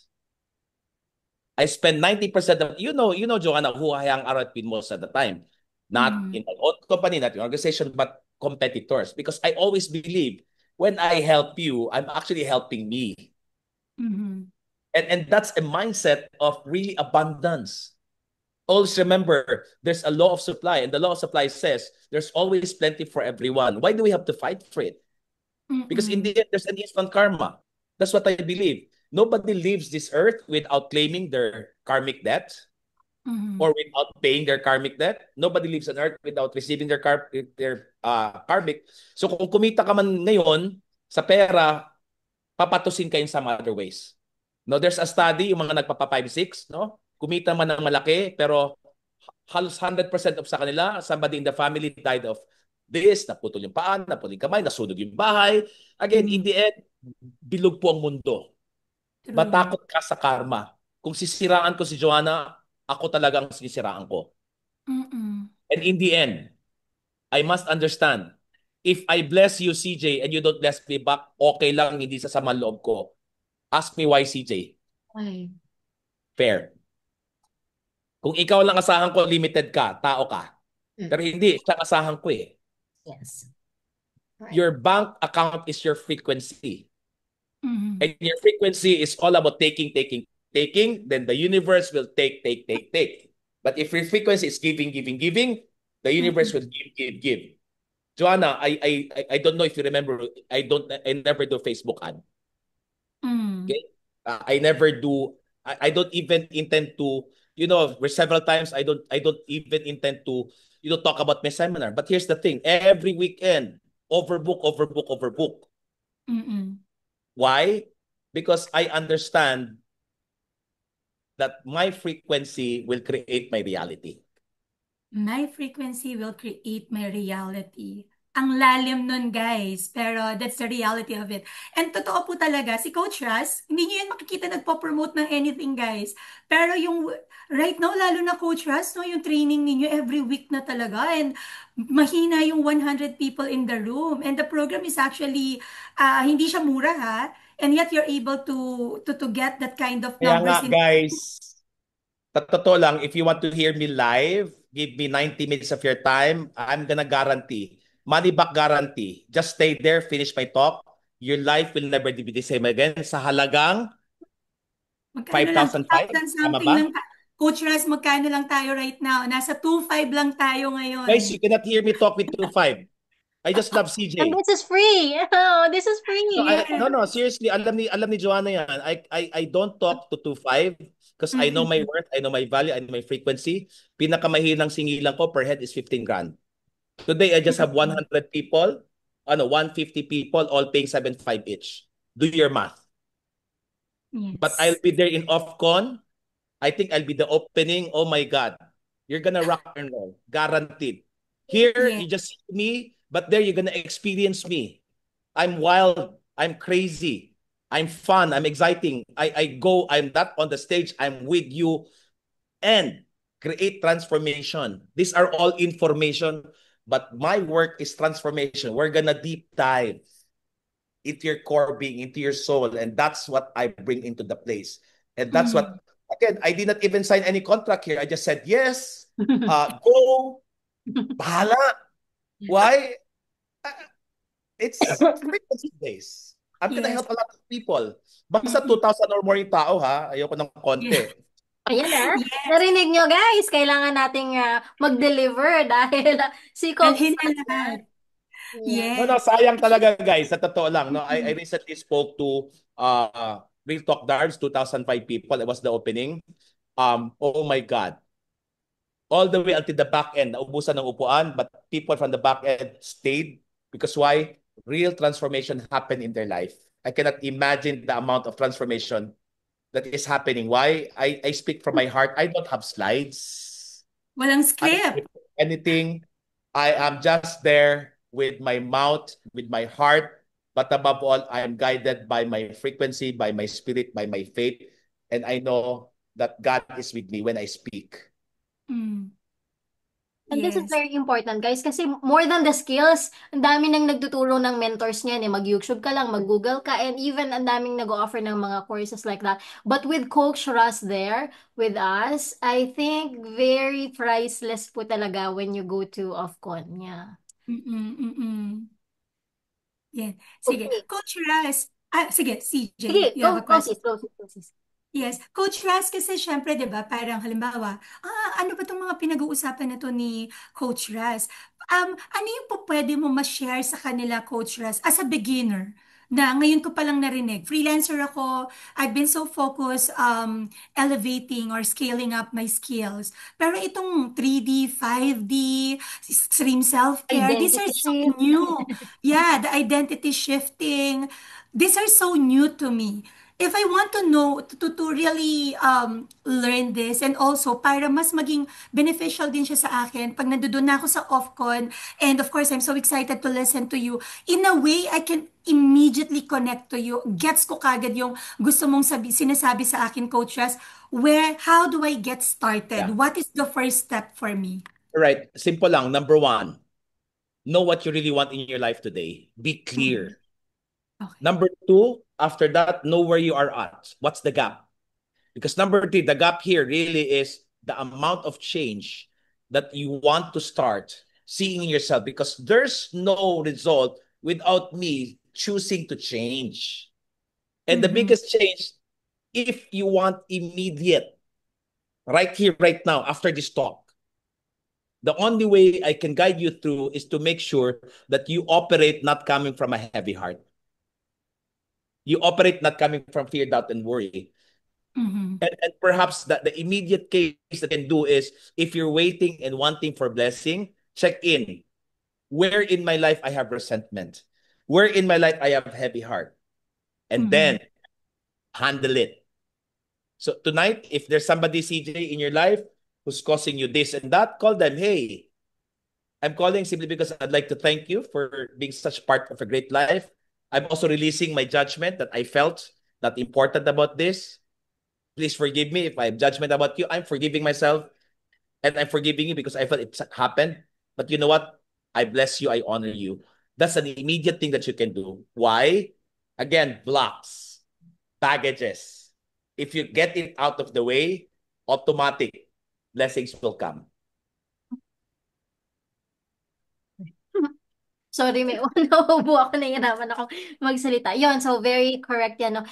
I spend 90% of Joanna, who I hang out with most of the time. Not Mm-hmm. in my own company, not in organization, but competitors. Because I always believe when I help you, I'm actually helping me. Mm-hmm. And that's a mindset of really abundance. Always remember, there's a law of supply, and the law of supply says there's always plenty for everyone. Why do we have to fight for it? Because in Mm-mm. the end, there's an instant karma. That's what I believe. Nobody leaves this earth without claiming their karmic debt Mm-hmm. or without paying their karmic debt. Nobody leaves on earth without receiving their karmic. So kung kumita ka man ngayon sa pera, papatusin ka in some other ways. No, there's a study, yung mga nagpapa 5-6, no? Kumita man ng malaki, pero halos 100% of sa kanila, somebody in the family died of this, naputol yung paa, naputol yung kamay, nasunog yung bahay. Again, in Mm-hmm. the end, bilog po ang mundo. True. Matakot ka sa karma. Kung sisiraan ko si Joanna, ako talagang sisiraan ko. Mm-mm. And in the end, I must understand, if I bless you, CJ, and you don't bless me back, okay lang, hindi sa sama loob ko. Ask me why, CJ. Ay. Fair. Kung ikaw lang asahan ko, limited ka, tao ka. Pero Mm. hindi, siya asahan ko eh. Yes. Right. Your bank account is your frequency. Mm-hmm. And your frequency is all about taking, taking, taking. Then the universe will take, take, take, take. But if your frequency is giving, giving, giving, the universe will give, give, give. Joanna, I don't know if you remember. I never do Facebook ad. Mm-hmm. Okay, I never do. I don't even intend to. Several times I don't even intend to talk about my seminar. But here's the thing: every weekend, overbook, overbook, overbook. Mm-mm. Why? Because I understand that my frequency will create my reality. My frequency will create my reality. Ang lalim nun, guys. Pero that's the reality of it. And totoo po talaga, si Coach Ras, hindi niyo yan makikita nagpo-promote ng anything, guys. Pero yung right now, lalo na Coach Ras, no, yung training ninyo every week na talaga. And mahina yung 100 people in the room. And the program is actually, hindi siya mura, ha? And yet you're able to get that kind of Kaya nga numbers in. guys, totoo lang, if you want to hear me live, give me 90 minutes of your time. I'm gonna guarantee. Money back guarantee. Just stay there, finish my talk. Your life will never be the same again sa halagang Magkano lang? 5,005. 2,000 Tama something ba? lang. Coach Raz, magkano lang tayo right now? Nasa 2,500 lang tayo Guys, ngayon. you cannot hear me talk with 2.5. I just love And CJ. this is free. Oh, this is No, free. no, Yes. seriously, alam ni Joanna yan. I don't talk to 2.5 because I know my Mm-mm. worth, I know my value, I know my frequency. Pinakamahirang singilan ko per head is 15 grand. Today, I just have Mm-mm. 100 people, 150 people, all paying 7.5 each. Do your math. But I'll Yes. be there in OffCon. I think I'll be the opening. Oh my God. You're gonna rock and roll. Guaranteed. Here, Yeah. you just see me, but there you're gonna experience me. I'm wild. I'm crazy. I'm fun. I'm exciting. I'm not on the stage. I'm with you and create transformation. These are all information, but my work is transformation. We're gonna deep dive into your core being, into your soul, and that's what I bring into the place. And that's Mm. what, again, I did not even sign any contract here. I just said yes. Go, bahala. Why? Uh, It's frequency based. I'm gonna Yes. help a lot of people. Basta Mm-mm. 2,000 or more yung tao ha. Ayoko ng Yeah. konti. Ayan Yes. narinig nyo guys, kailangan nating mag-deliver dahil si Coach Dalhin na Sandra. lahat. Yeah. No, no, Yes. sayang talaga guys. Sa totoo lang. No, I Mm-mm. recently spoke to Real Talk Darbs, 2005 people. It was the opening. Oh my God. All the way until the back end. Naubusan ng upuan, but people from the back end stayed. Because why? real transformation happen in their life. I cannot imagine the amount of transformation that is happening. Why? I speak from my heart. I don't have slides. Walang I don't script. script anything. I am just there with my mouth, with my heart. But above all, I am guided by my frequency, by my spirit, by my faith. And I know that God is with me when I speak. Mm, And this is yes. very important, guys, kasi more than the skills, ang dami nang nagtutulong ng mentors niyan eh. Mag-YouTube ka lang, mag-Google ka, and even ang daming nag-offer ng mga courses like that. But with Coach Ross there, with us, I think very priceless po talaga when you go to Ofcon. Yeah. Mm-mm, mm-mm. Yeah. Sige. Okay. Coach Raz. Sige, CJ, Sige, you have go, a go question. sis, go sis, go sis. Yes. Coach Raz, kasi syempre, di ba, parang halimbawa, ano ba itong mga pinag-uusapan na to ni Coach Raz? Ano yung po pwede mo ma-share sa kanila, Coach Raz, as a beginner? Na ngayon ko palang narinig. Freelancer ako. I've been so focused elevating or scaling up my skills. Pero itong 3D, 5D, extreme self-care, these are Identity so shift. new. Yeah, the identity shifting, these are so new to me. If I want to know, to really learn this, and also para mas maging beneficial din siya sa akin, pag nandoon na ako sa OFCON, and of course, I'm so excited to listen to you, in a way, I can immediately connect to you. Gets ko kagad yung gusto mong sinasabi sa akin, Coach Ras, how do I get started? Yeah. What is the first step for me? Right. Simple lang. Number one, know what you really want in your life today. Be Mhm. clear. Okay. Number two, after that, know where you are at. What's the gap? Because number three, the gap here really is the amount of change that you want to start seeing in yourself, because there's no result without me choosing to change. And the Mhm. biggest change, if you want immediate, right here, right now, after this talk, the only way I can guide you through is to make sure that you operate not coming from a heavy heart. You operate not coming from fear, doubt, and worry. Mhm. And perhaps that the immediate case that you can do is, if you're waiting and wanting for blessing, check in. Where in my life I have resentment? Where in my life I have heavy heart? And Mhm. then handle it. So tonight, if there's somebody, CJ, in your life who's causing you this and that, call them. Hey, I'm calling simply because I'd like to thank you for being such part of a great life. I'm also releasing my judgment that I felt not important about this. Please forgive me if I have judgment about you. I'm forgiving myself, and I'm forgiving you because I felt it happened. But you know what? I bless you. I honor you. That's an immediate thing that you can do. Why? Again, blocks, baggages. If you get it out of the way, automatic blessings will come. Sorry, may nauubo ako, nahihirapan akong magsalita. Yon, so very correct yan, no?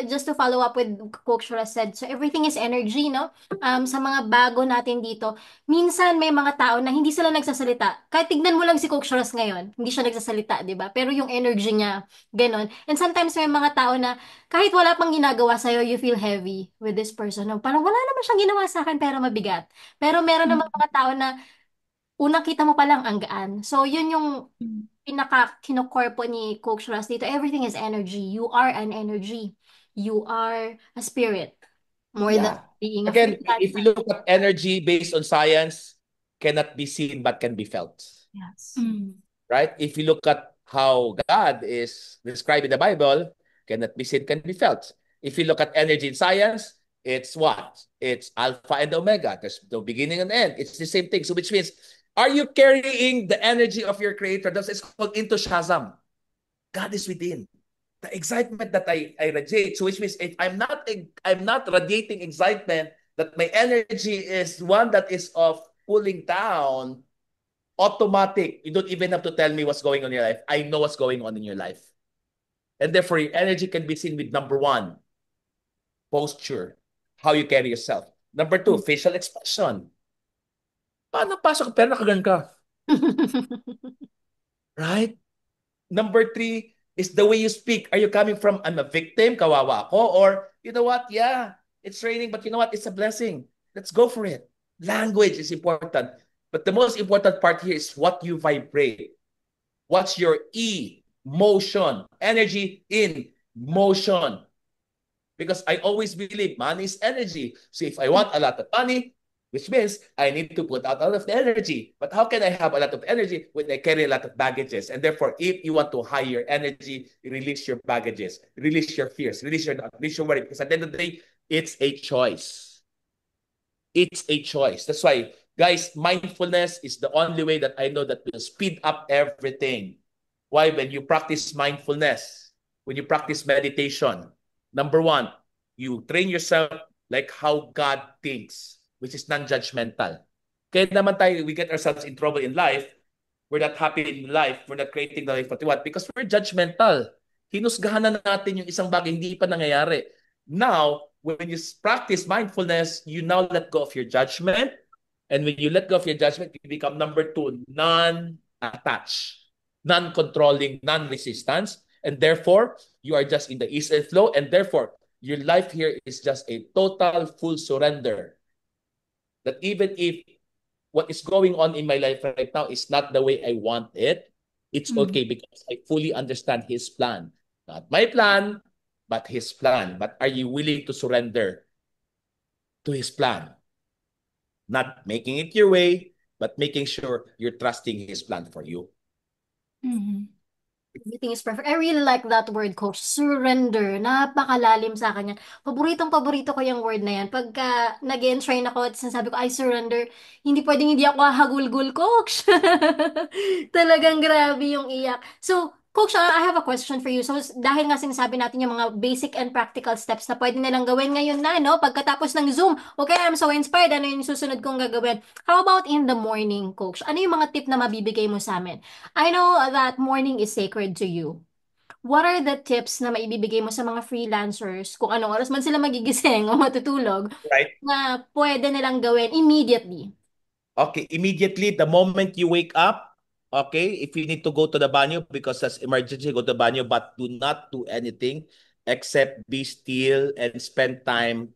Just to follow up with Coach Shura said, so everything is energy, no? Sa mga bago natin dito, minsan may mga tao na hindi sila nagsasalita. Kahit tignan mo lang si Coach Shura ngayon, hindi siya nagsasalita, di ba? Pero yung energy niya, ganon. And sometimes may mga tao na kahit wala pang ginagawa sa'yo, you feel heavy with this person. No? Parang wala naman siyang ginawa sa akin, pero mabigat. Pero meron naman mga tao na unang kita mo pa lang ang gaan. So, yun yung Mhm. pinaka kinukorpo ni Coach Ross dito. Everything is energy. You are an energy. You are a spirit. More than Yeah. being a Again, if you freelancer. look at energy based on science, cannot be seen but can be felt. Yes. Mhm. Right? If you look at how God is described in the Bible, cannot be seen, can be felt. If you look at energy in science, it's what? It's alpha and omega. There's no beginning and end. It's the same thing. So which means, are you carrying the energy of your creator? That's called into Shazam. God is within. The excitement that I radiate. So which means if I'm not radiating excitement, that my energy is one that is of cooling down, automatic. You don't even have to tell me what's going on in your life. I know what's going on in your life. And therefore, your energy can be seen with number one, posture, how you carry yourself. Number two, facial expression. Paano pasok? Pero nakagan ka. Right? Number three is the way you speak. Are you coming from, I'm a victim, kawawa ako? Or, you know what? Yeah, it's raining, but you know what? It's a blessing. Let's go for it. Language is important. But the most important part here is what you vibrate. What's your E? Motion. Energy in motion. Because I always believe money is energy. So if I want a lot of money, which means I need to put out a lot of energy. But how can I have a lot of energy when I carry a lot of baggages? And therefore, if you want to hire energy, release your baggages, release your fears, release your worry. Because at the end of the day, it's a choice. It's a choice. That's why, guys, mindfulness is the only way that I know that will speed up everything. Why? When you practice mindfulness, when you practice meditation, number one, you train yourself like how God thinks, which is non-judgmental. Kaya naman tayo, we get ourselves in trouble in life. We're not happy in life. We're not creating the life that we want because we're judgmental. Hinusgahan na natin yung isang bagay, hindi pa nangyayari. Now, when you practice mindfulness, you now let go of your judgment. And when you let go of your judgment, you become number two, non-attached, non-controlling, non-resistance. And therefore, you are just in the ease and flow. And therefore, your life here is just a total full surrender. That even if what is going on in my life right now is not the way I want it, it's okay because I fully understand His plan. Not my plan, but His plan. But are you willing to surrender to His plan? Not making it your way, but making sure you're trusting His plan for you. Everything is perfect. I really like that word, Coach. Surrender. Napakalalim sa akin yan. Paborito ko yung word na yan. Pagka nag-entrain ako at sinasabi ko, I surrender, hindi pwedeng hindi ako hahagulgul, Coach. Talagang grabe yung iyak. So, Coach, I have a question for you. So, dahil nga sinasabi natin yung mga basic and practical steps na pwede nilang gawin ngayon na, no? Pagkatapos ng Zoom. Okay, I'm so inspired. Ano yung susunod kong gagawin? How about in the morning, Coach? Ano yung mga tip na mabibigay mo sa amin? I know that morning is sacred to you. What are the tips na maibibigay mo sa mga freelancers kung anong oras man sila magigising o matutulog Right? na pwede nilang gawin immediately? Okay, immediately, the moment you wake up, okay, if you need to go to the banyo because that's emergency, go to the banyo, but do not do anything except be still and spend time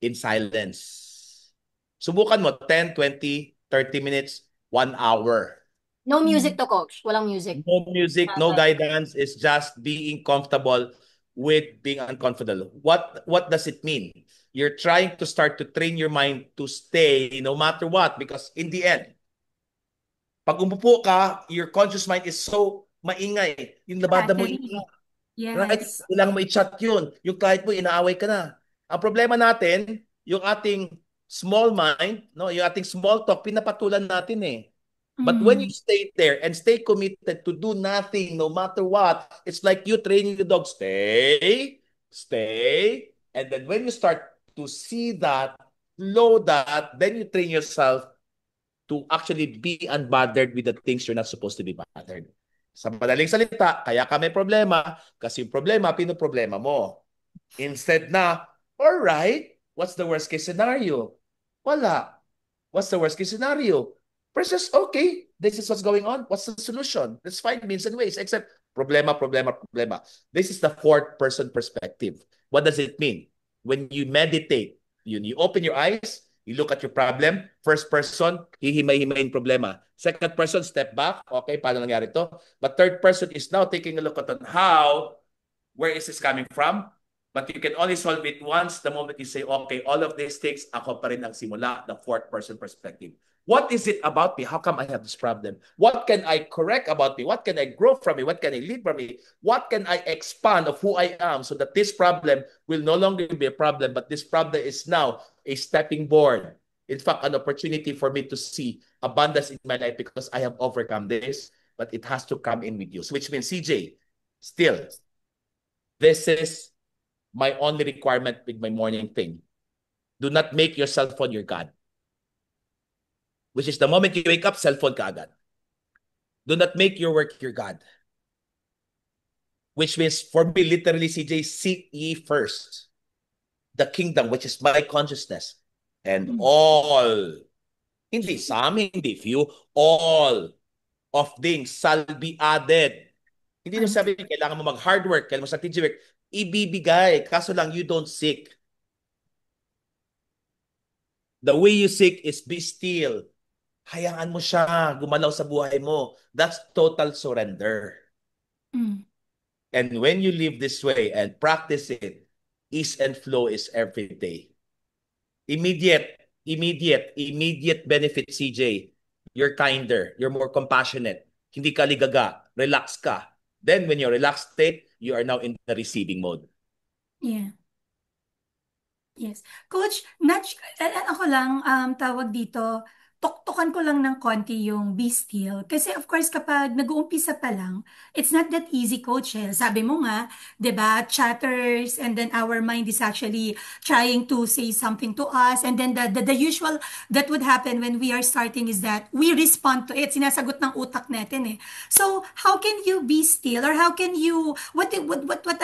in silence. Subukan mo, 10, 20, 30 minutes, 1 hour. No music to, Coach. Walang music. No music, no guidance. It's just being comfortable with being uncomfortable. What does it mean? You're trying to start to train your mind to stay no matter what because in the end, pag umupo ka, your conscious mind is so maingay. Yung labada mo Battery. right? Yes. Kailangan mo i-chat yun. Yung client mo, inaaway ka na. Ang problema natin, yung ating small mind, no, yung ating small talk, pinapatulan natin eh. But when you stay there and stay committed to do nothing, no matter what, it's like you training the dog. Stay, stay. And then when you start to see that, know that, then you train yourself to actually be unbothered with the things you're not supposed to be bothered. Sa madaling salita, kaya ka may problema kasi yung problema, pinoproblema mo. Instead na, all right, what's the worst case scenario? Wala. What's the worst case scenario? Versus, okay, this is what's going on. What's the solution? Let's find means and ways. Except problema, problema, problema. This is the fourth person perspective. What does it mean? When you meditate, you open your eyes, you look at your problem. First person, hihimay-himayin problema. Second person, step back. Okay, paano nangyari to? But third person is now taking a look at how, where is this coming from? But you can only solve it once the moment you say, okay, all of these things, ako pa rin ang simula, the fourth person perspective. What is it about me? How come I have this problem? What can I correct about me? What can I grow from me? What can I learn from me? What can I expand of who I am so that this problem will no longer be a problem, but this problem is now a stepping board. In fact, an opportunity for me to see abundance in my life because I have overcome this, but it has to come in with you. So which means, CJ, still, this is my only requirement with my morning thing. Do not make your cell phone your God. Which is the moment you wake up, cell phone ka agad. Do not make your work your God. Which means, for me, literally, CJ, seek ye first the kingdom, which is my consciousness. And all, hindi some, hindi few, all of things shall be added. Hindi nyo sabi, kailangan mo mag-hard work, kailangan mo sa TG work, ibibigay. Kaso lang, you don't seek. The way you seek is be still hayaan mo siya gumalaw sa buhay mo. That's total surrender. Mm. And when you live this way and practice it, ease and flow is every day. Immediate benefit, CJ. You're kinder, you're more compassionate. Hindi ka ligaga, relax ka. Then when you're relaxed state, you are now in the receiving mode. Yeah. Yes. Coach, ako lang, tawag dito, tuktukan ko lang ng konti yung be still. Kasi of course, kapag nag-uumpisa pa lang, it's not that easy, Coach. Eh. Sabi mo nga, 'di ba, chatters, and then our mind is actually trying to say something to us. And then the usual that would happen when we are starting is that we respond to it. Sinasagot ng utak natin eh. So, how can you be still? Or how can you, what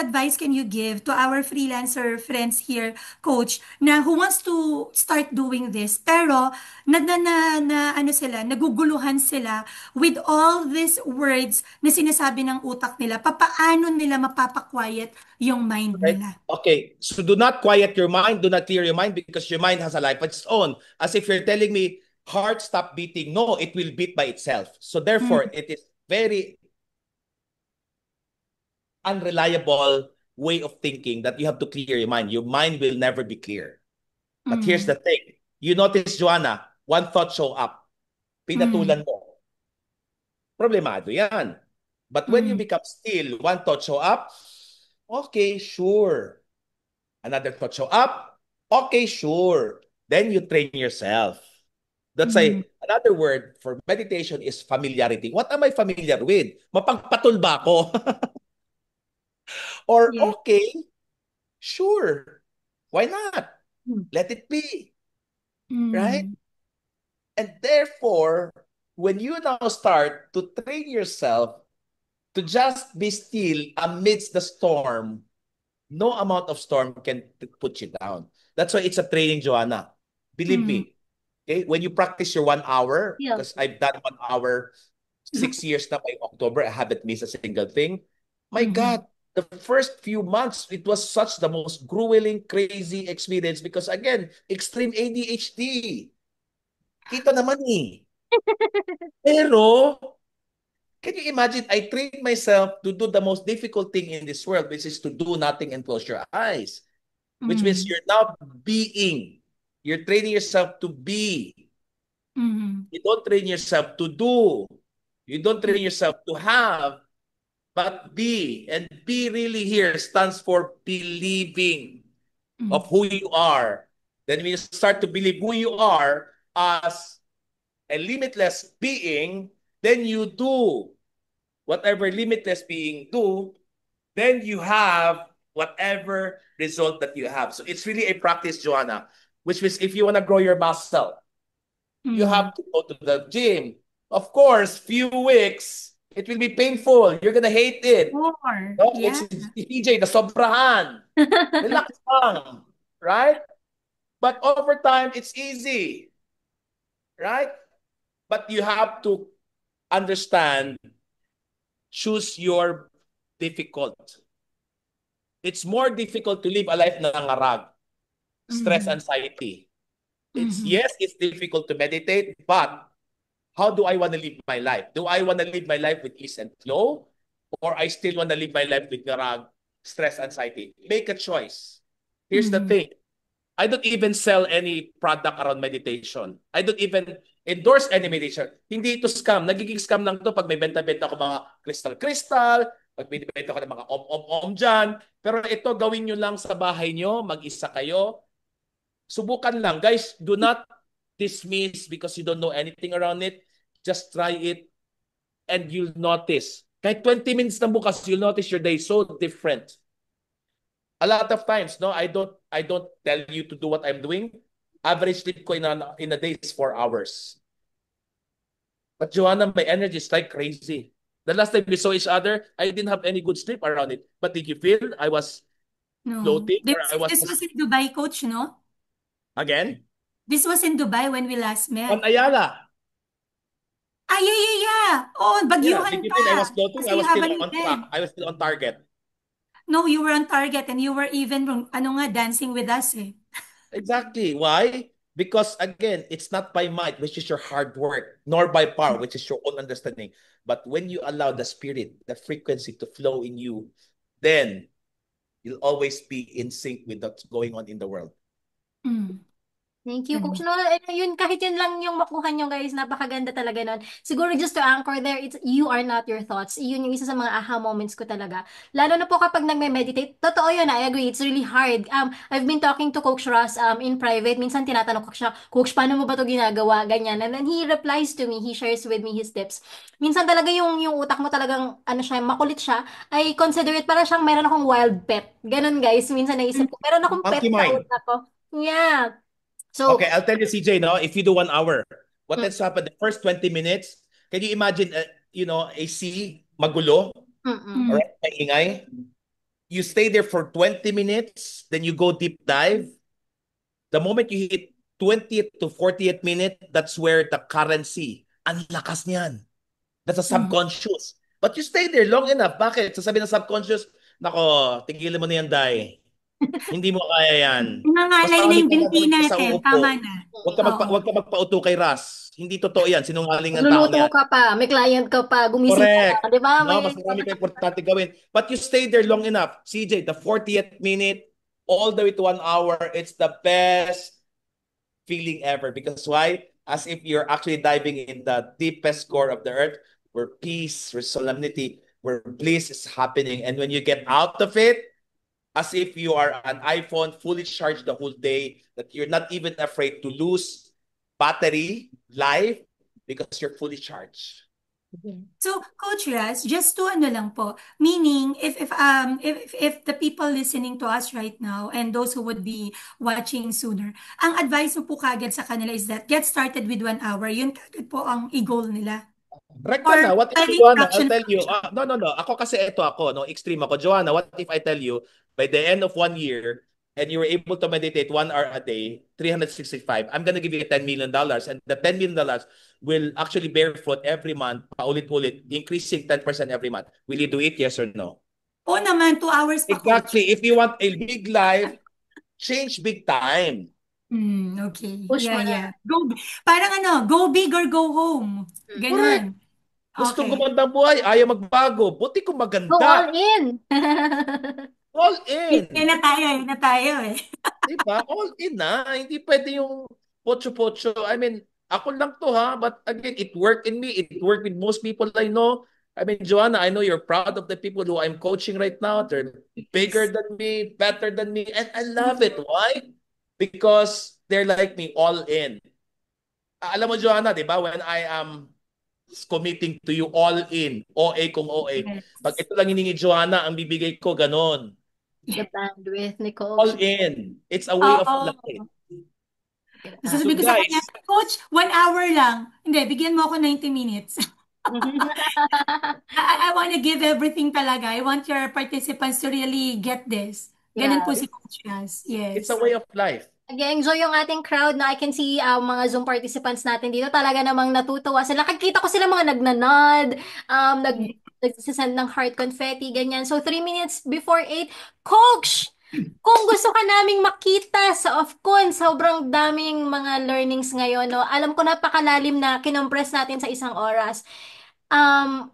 advice can you give to our freelancer friends here, Coach, na who wants to start doing this pero ano sila, naguguluhan sila with all these words na sinasabi ng utak nila, papaano nila mapapa-quiet yung mind Right? nila? Okay, so do not quiet your mind, do not clear your mind because your mind has a life of its own. As if you're telling me, heart stop beating. No, it will beat by itself. So therefore, Mm, it is very unreliable way of thinking that you have to clear your mind. Your mind will never be clear. But here's mm, the thing. You notice, Joanna, one thought show up. mm, Pinatulan mo. Problemado yan. But when you mm, become still, one thought show up. Okay, sure. Another thought show up. Okay, sure. Then you train yourself. That's mm. another word for meditation is familiarity. What am I familiar with? Mapagpatol ba ako? Or Yeah. okay, sure. Why not? Mm, Let it be, right? mm, And therefore, when you now start to train yourself to just be still amidst the storm, no amount of storm can put you down. That's why it's a training, Joanna. Believe mm. me. Okay, when you practice your 1 hour, Yeah. because I've done 1 hour 6 years now by October, I haven't missed a single thing. My Mhm, God, the first few months, it was such the most grueling, crazy experience because again, extreme ADHD. Kita naman eh. Pero, can you imagine, I trained myself to do the most difficult thing in this world, which is to do nothing and close your eyes. Which means mm, you're now being. You're training yourself to be. mhm. You don't train yourself to do. You don't train yourself to have, but be. And be really here stands for believing Mm, of who you are. Then when you start to believe who you are as a limitless being, then you do whatever limitless being do, then you have whatever result that you have. So it's really a practice, Joanna, which means if you want to grow your muscle, you mm. have to go to the gym. Of course, few weeks, it will be painful. You're gonna hate it. More. No, it's Yeah. PJ, the sobrahan. Relax lang, right? But over time, it's easy, right? But you have to understand, choose your difficult. It's more difficult to live a life na nangarag, stress, Mhm, anxiety. It's mhm, yes, it's difficult to meditate, but how do I want to live my life? Do I want to live my life with ease and flow? Or I still want to live my life with narag, stress, anxiety? Make a choice. Here's the mhm. thing. I don't even sell any product around meditation. I don't even endorse any meditation. Hindi ito scam. Nagiging scam lang to pag may benta-benta ko mga crystal-crystal, pag binibenta ko ng mga om-om-om dyan. Pero ito, gawin nyo lang sa bahay nyo, mag-isa kayo. Subukan lang. Guys, do not dismiss because you don't know anything around it. Just try it and you'll notice. Kahit 20 minutes na bukas, you'll notice your day so different. A lot of times, no, I don't tell you to do what I'm doing. Average sleep ko in a day is 4 hours. But Joanna, my energy is like crazy. The last time we saw each other, I didn't have any good sleep around it. But did you feel I was No. floating or This, I was this was in Dubai, Coach, no? again This was in Dubai when we last on met. Ayala? Ah, yeah, yeah, yeah. Oh, Yeah, did bagyuhan you pa. feel I was floating? Kasi I you was have still an on track. event. I was still on target. No, you were on target and you were even, ano nga, dancing with us eh. Exactly. Why? Because again, it's not by might, which is your hard work, nor by power, which is your own understanding. But when you allow the spirit, the frequency to flow in you, then you'll always be in sync with what's going on in the world. Mm. Thank you, Coach Ganun. Noel. Yun, kahit yun lang yung makuha nyo, guys, napakaganda talaga nun. Siguro just to anchor there, it's you are not your thoughts. Yun yung isa sa mga aha moments ko talaga. Lalo na po kapag nagme-meditate, totoo yun, I agree, it's really hard. I've been talking to Coach Ross in private. Minsan tinatanong ko siya, Coach, paano mo ba to ginagawa? Ganyan. And then he replies to me, he shares with me his tips. Minsan talaga yung utak mo talagang, ano siya, makulit siya. I consider it para siyang meron akong wild pet. Ganun, guys. Minsan naisip ko, meron akong pet Monkey sa mind. utak ko. Yeah. So, Okay, I'll tell you, CJ, no, if you do 1 hour, what mm, has happened the first 20 minutes, can you imagine, AC, magulo, all Mm. mm. right, maingay? You stay there for 20 minutes, then you go deep dive. The moment you hit 20th to 40th minute, that's where the currency, ang lakas niyan. That's a Mm. subconscious. But you stay there long enough. Bakit? Sasabihin ng subconscious, nako, tigilan mo na yan, Day. Hindi mo kaya yan. Mas Nangangalay na marami yung kang binti gagawin pa sa natin. Tama uupo. na. Mm. Wag ka magpauto kay Ras. Hindi totoo yan. Sinungaling ang taong Nagluluto yan. ka pa, may client ka pa, gumising ka Correct. na, di ba? No, mas marami kang importante gawin. But you stay there long enough. CJ, the 40th minute, all the way to 1 hour, it's the best feeling ever. Because why? As if you're actually diving in the deepest core of the earth, where peace, where solemnity, where bliss is happening. And when you get out of it, as if you are an iPhone fully charged the whole day, that you're not even afraid to lose battery life because you're fully charged. So, Coach Ras, just to ano lang po, meaning if the people listening to us right now and those who would be watching sooner, ang advice mo po kagad sa kanila is that get started with 1 hour. Yun kagad po ang i-goal nila. Rekta Or na. What if, pwedeng Joanna, I'll fraction tell you. fraction. No, no, no. Ako kasi ito ako, no, extreme ako. Joanna, what if I tell you, by the end of 1 year, and you were able to meditate 1 hour a day, 365, I'm gonna give you $10 million. And the $10 million will actually bear fruit every month, paulit-ulit, increasing 10% every month. Will you do it, yes or no? Oo naman, 2 hours pa, Coach. Exactly. If you want a big life, change big time. Okay. Push mo Yeah, na. yeah. Parang ano, go big or go home. Correct. Ganon. Gustong Okay. gumanda buhay, ayaw magbago. Buti kung Go all maganda. in. All Yan in. na tayo, yan na tayo eh. Diba? All in na. Hindi pwede yung pocho-pocho. I mean, ako lang to ha. But again, it worked in me. It worked with most people I know. I mean, Joanna, I know you're proud of the people who I'm coaching right now. They're bigger Yes. than me, better than me. And I love it. Why? Because they're like me, all in. Alam mo, Joanna, di ba? When I am committing to you all in, OA kung OA. Pag Yes. ito lang hiningi, Joanna, ang bibigay ko, ganon. The bandwidth ni All Coach. in. It's a way of life. Oo. So Sasabihin ko sa kanya, guys, Coach, 1 hour lang. Hindi, bigyan mo ako 90 minutes. I want to give everything talaga. I want your participants to really get this. Ganun Yeah. po si Coach Ras. it's a Yes. way of life. Nag-enjoy yung ating crowd na I can see mga Zoom participants natin dito. Talaga namang natutuwa sila. Nakikita ko sila mga nagnanod, nagsisend ng heart confetti, ganyan. So, 3 minutes before 8, Coach! Kung gusto ka naming makita sa OFCON, sobrang daming mga learnings ngayon, no? Alam ko napakalalim na kinompress natin sa isang oras.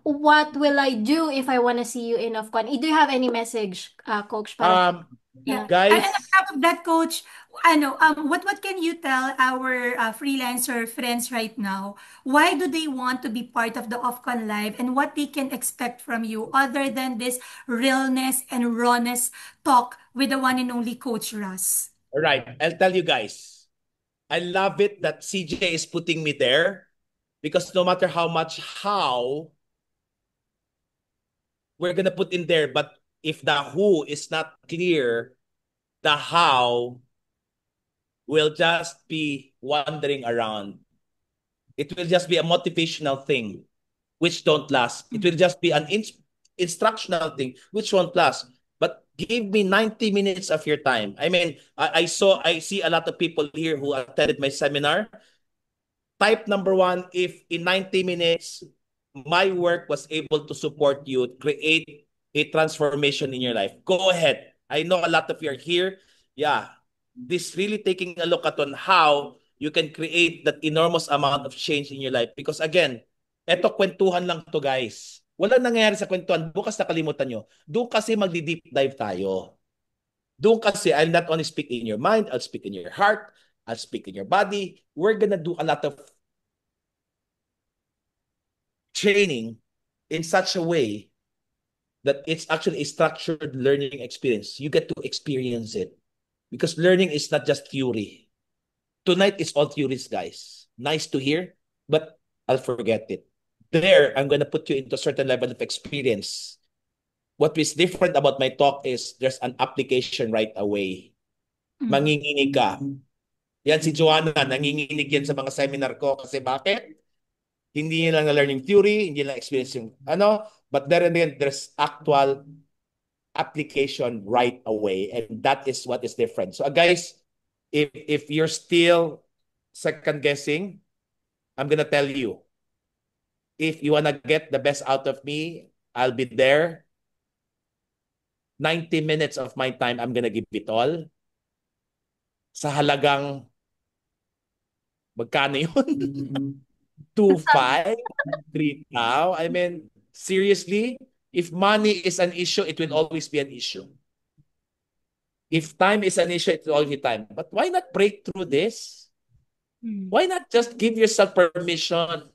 What will I do if I wanna see you in OFCON? Do you have any message, Coach, para Um, Yeah. And on guys, top of that, Coach, what can you tell our freelancer friends right now? Why do they want to be part of the Ofcon Live and what they can expect from you other than this realness and rawness talk with the one and only Coach Russ? all right, I'll tell you guys. I love it that CJ is putting me there because no matter how we're gonna put in there, but if the who is not clear, the how will just be wandering around. It will just be a motivational thing, which don't last. It will just be an instructional thing, which won't last. But give me 90 minutes of your time. I mean, I see a lot of people here who attended my seminar. Type number one, if in 90 minutes, my work was able to support you, create a transformation in your life. Go ahead. I know a lot of you are here. Yeah. This really taking a look at on how you can create that enormous amount of change in your life. Because again, eto kwentuhan lang to guys. Walang nangyayari sa kwentuhan. Bukas nakalimutan nyo. Doon kasi magdi-deep dive tayo. Doon kasi I'll not only speak in your mind, I'll speak in your heart, I'll speak in your body. We're gonna do a lot of training in such a way that it's actually a structured learning experience. You get to experience it because learning is not just theory. Tonight is all theories, guys. Nice to hear, but I'll forget it. There, I'm going to put you into a certain level of experience. What is different about my talk is there's an application right away. Manginginig ka. Yan si Joanna, nanginginig yan sa mga seminar ko. Kasi bakit? Hindi lang learning theory, hindi lang experience yung ano, but there and then there's actual application right away. And that is what is different. So guys, if you're still second guessing, I'm gonna tell you, if you wanna get the best out of me, I'll be there. 90 minutes of my time, I'm gonna give it all. Sa halagang, magkano yun? 2.5? 3,000? I mean, seriously? If money is an issue, it will always be an issue. If time is an issue, it will always be time. But why not break through this? Why not just give yourself permission?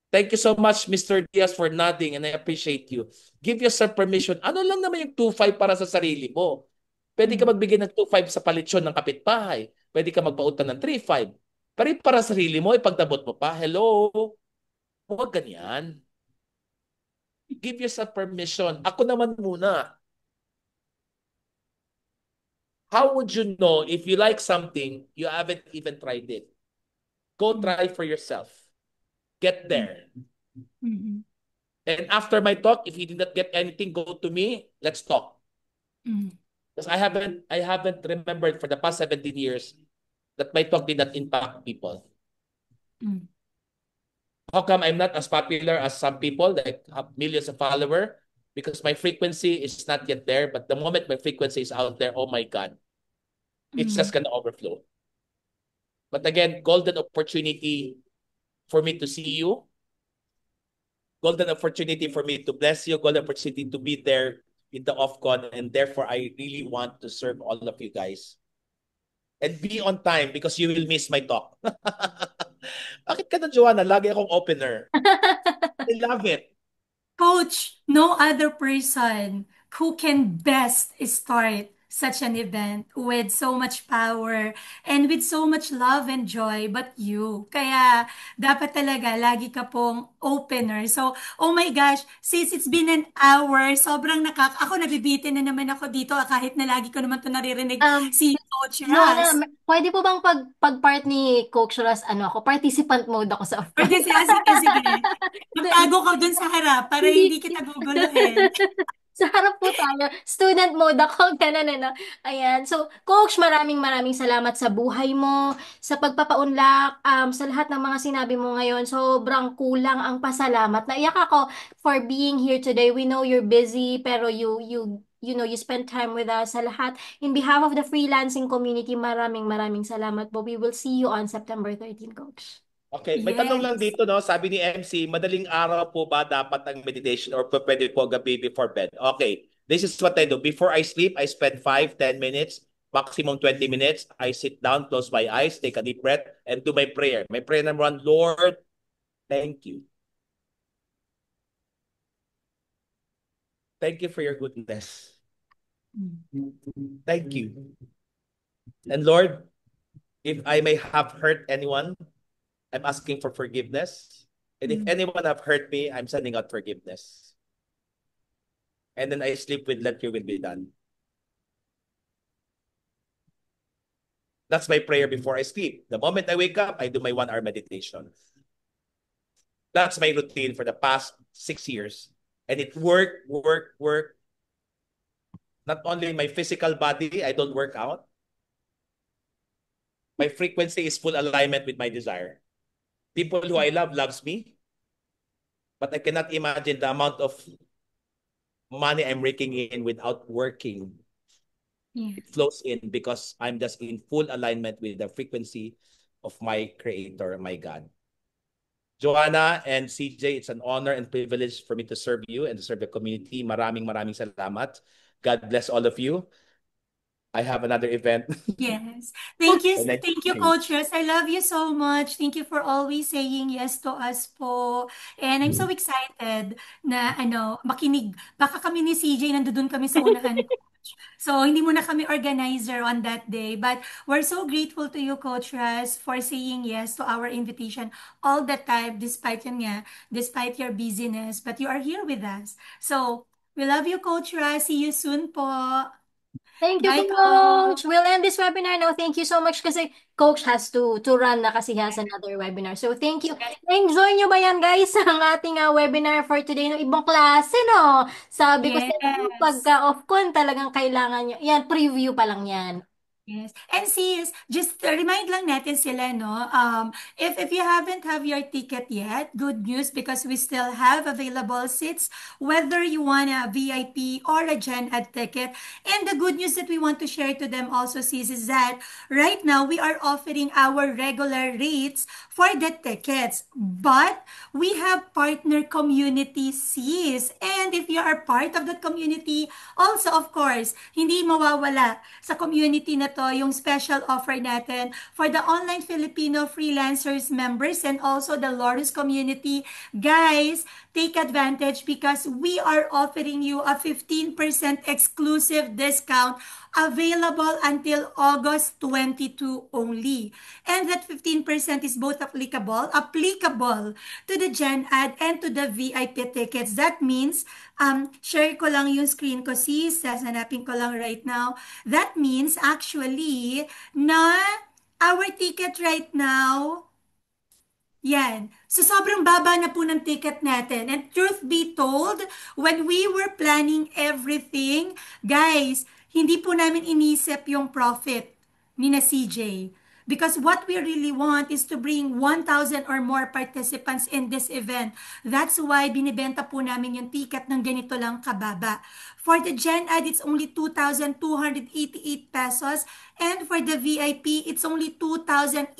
Thank you so much, Mr. Diaz, for nodding, and I appreciate you. Give yourself permission. Ano lang naman yung 2.5 para sa sarili mo? Pwede ka magbigay ng 2.5 sa palitsyon ng kapitbahay. Pwede ka magpautang ng 3.5. Pero yung para sa sarili mo, ipagdabot mo pa. Hello? Huwag ganyan. Give yourself permission. Ako naman muna. How would you know if you like something, you haven't even tried it? Go try for yourself. Get there. And after my talk, if you did not get anything, go to me. Let's talk. Because I haven't remembered for the past 17 years that my talk did not impact people. How come I'm not as popular as some people that have millions of followers? Because my frequency is not yet there. But the moment my frequency is out there, oh my God, it's just gonna overflow. But again, golden opportunity for me to see you. Golden opportunity for me to bless you. Golden opportunity to be there in the OFCON. And therefore, I really want to serve all of you guys. And be on time because you will miss my talk. Bakit ka na, Joanna? Lagi akong opener. I love it. Coach, no other person who can best start such an event with so much power and with so much love and joy but you. Kaya dapat talaga lagi ka pong opener. So, oh my gosh, since it's been an hour, sobrang ako nabibitin na naman ako dito kahit na lagi ko naman to naririnig si Coach Ras. Joanna, pwede po bang pag-part ni Coach Ross, ano ako, participant mode ako sa Pwede siya, sige, sige. Magtago ka dun sa harap para Hindi. hindi kita guguluhin. Sa harap po tayo. Student mode ako. Ganun, ano. Ayan. So, Coach, maraming maraming salamat sa buhay mo, sa pagpapaunlak, sa lahat ng mga sinabi mo ngayon. Sobrang kulang ang pasalamat. Naiyak ako for being here today. We know you're busy, pero you know, you spend time with us sa lahat. In behalf of the freelancing community, maraming maraming salamat po. We will see you on September 13, Coach. Okay, may tanong lang Yes. dito, no? Sabi ni MC, madaling araw po ba dapat ang meditation or pwede po gabi before bed? Okay, this is what I do. Before I sleep, I spend 5-10 minutes, maximum 20 minutes. I sit down, close my eyes, take a deep breath, and do my prayer. My prayer number one, Lord, thank you. Thank you for your goodness. Thank you. And Lord, if I may have hurt anyone, I'm asking for forgiveness. And if anyone have hurt me, I'm sending out forgiveness. And then I sleep with let your will be done. That's my prayer before I sleep. The moment I wake up, I do my 1 hour meditation. That's my routine for the past 6 years. And it work. Not only my physical body, I don't work out. My frequency is full alignment with my desire. People who I love loves me, but I cannot imagine the amount of money I'm raking in without working. Yeah. It flows in because I'm just in full alignment with the frequency of my Creator, my God. Joanna and CJ, it's an honor and privilege for me to serve you and to serve the community. Maraming salamat. God bless all of you. I have another event. Yes. And I Thank you, Coach Russ. I love you so much. Thank you for always saying yes to us po. And I'm so excited na makinig. Baka kami ni CJ nandoon kami sa unahan, Coach. So, hindi mo na kami organizer on that day. But we're so grateful to you, Coach Russ, for saying yes to our invitation all the time, despite yun nga, despite your busyness. But you are here with us. So, we love you, Coach Russ. See you soon po. Thank you, Bye, Coach. Coach. We'll end this webinar now. Thank you so much kasi Coach has to run na kasi he has another webinar. So thank you. Enjoy nyo ba yan, guys, ang ating webinar for today ng ibang klase, no? Sabi ko sa inyo, Yes. pagka off-con talagang kailangan nyo. Yan, preview pa lang yan. Yes. And sis, just remind lang natin sila, no? If you haven't have your ticket yet, good news because we still have available seats, whether you want a VIP or a Gen Ed ticket. And the good news that we want to share to them also, sis, is that right now we are offering our regular rates for the tickets. But we have partner community, sis. And if you are part of that community, also, of course, hindi mawawala sa community na to yung special offer natin for the online Filipino freelancers members and also the Lotus community. Guys, take advantage because we are offering you a 15% exclusive discount available until August 22 only. And that 15% is both applicable to the Gen Ad and to the VIP tickets. That means, share ko lang yung screen ko, sis. Sasanapin ko lang right now. That means, actually, na our ticket right now, yan. So, sobrang baba na po ng ticket natin. And truth be told, when we were planning everything, guys, hindi po namin inisip yung profit ni na CJ. Because what we really want is to bring 1,000 or more participants in this event. That's why binibenta po namin yung ticket ng ganito lang kababa. For the Gen Ed, it's only 2,288 pesos. And for the VIP, it's only 2,888,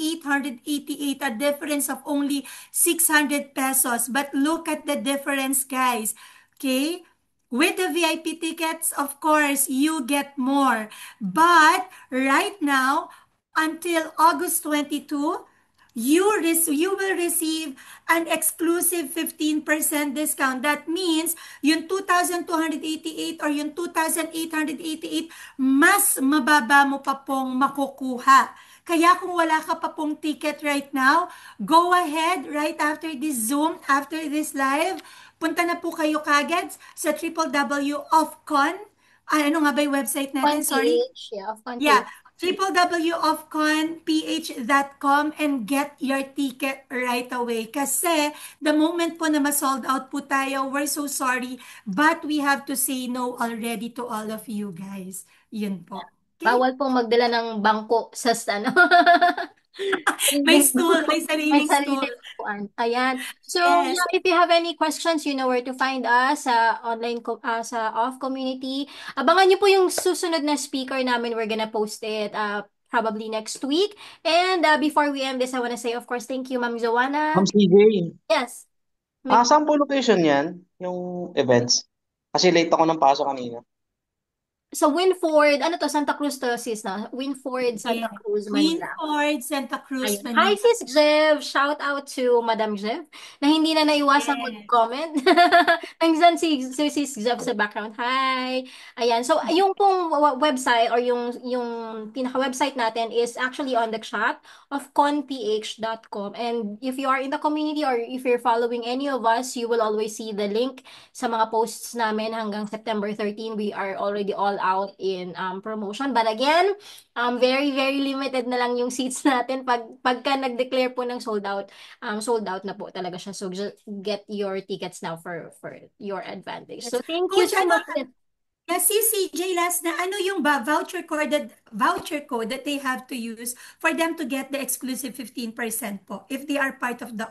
a difference of only 600 pesos. But look at the difference, guys. Okay? With the VIP tickets, of course, you get more. But right now, until August 22, you will receive an exclusive 15% discount. That means, yung 2,288 or yung 2,888, mas mababa mo pa pong makukuha. Kaya kung wala ka pa pong ticket right now, go ahead right after this Zoom, after this live, punta na po kayo kagad sa www.ofcon. Ano nga ba yung website natin? Sorry. PH, yeah, of Yeah, PH. www.ofconph.com and get your ticket right away. Kasi the moment po na ma-sold out po tayo, we're so sorry, but we have to say no already to all of you guys. Yun po. Okay? Bawal pong magdala ng bangko sa ano. May stool, may May sariling stool. sariling upuan. Ayan. So, Yes. yeah, if you have any questions, you know where to find us sa sa off community. Abangan niyo po yung susunod na speaker namin. We're gonna post it probably next week. And before we end this, I wanna say, of course, thank you, Ma'am Ma'am Joanna. CJ, Yes. May, saan po location yan? Yung events? Kasi late ako ng pasok kanina. sa Winford, ano to, Santa Cruz to, sis, na? Winford, Santa Yeah. Cruz, Manila. Winford, Santa Cruz, Ayun. Hi, Manila. Sis Jev! Shout out to Madam Jev na hindi na naiwasang Yes. mag-comment. Nandiyan si Sis Jev sa background. Hi! Ayan. So, yung pong website or yung pinaka-website natin is actually on the chat of conph.com. And if you are in the community or if you're following any of us, you will always see the link sa mga posts namin hanggang September 13. We are already all out in promotion. But again, very, very limited na lang yung seats natin. Pagka nag-declare po ng sold out na po talaga siya. So just get your tickets now for your advantage. Yes. So thank you Coach, so much. yeah, si CJ, last na, ano yung ba voucher code that they have to use for them to get the exclusive 15% po if they are part of the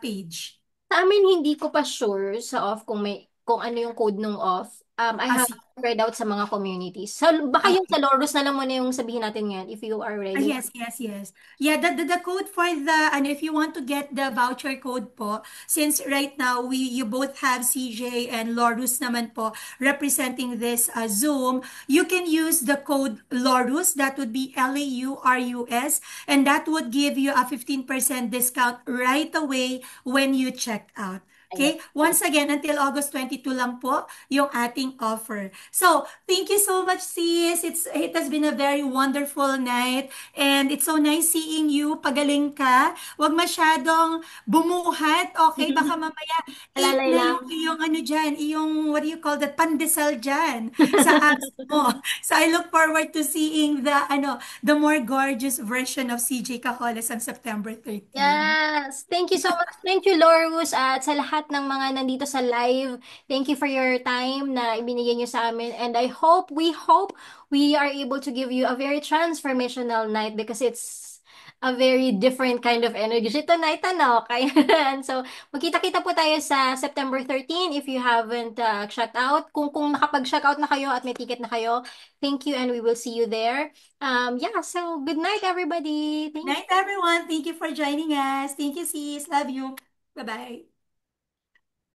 page? Sa amin, hindi ko pa sure sa off kung ano yung code nung off. I Ah, have sige. spread out sa mga communities. So, baka yung sa Lorus na lang muna yung sabihin natin ngayon if you are ready. Yes, yes, yes. Yeah, the code for the, and if you want to get the voucher code po, since right now you both have CJ and Lorus naman po representing this Zoom, you can use the code Lorus, that would be LAURUS, and that would give you a 15% discount right away when you check out. Ayan. Okay? Once again, until August 22 lang po yung ating offer. So, thank you so much, sis. It has been a very wonderful night. And it's so nice seeing you. Pagaling ka. Huwag masyadong bumuhat. Okay, baka mamaya 8 Alalay na lang. yung iyong ano dyan, iyong, what do you call that, pandesal dyan sa abs mo. So I look forward to seeing the more gorgeous version of CJ Cajoles on September 13. Yes. Thank you so much. Thank you, Lorus, at sa lahat ng mga nandito sa live. Thank you for your time na ibinigay niyo sa amin. And we hope we are able to give you a very transformational night because it's a very different kind of energy tonight, ano? Kaya, so, magkita-kita po tayo sa September 13 if you haven't checked out. Kung nakapag-check out na kayo at may ticket na kayo, thank you and we will see you there. Yeah, so good night, everybody. Thank Night, you. everyone. Thank you for joining us. Thank you, sis. Love you. Bye-bye.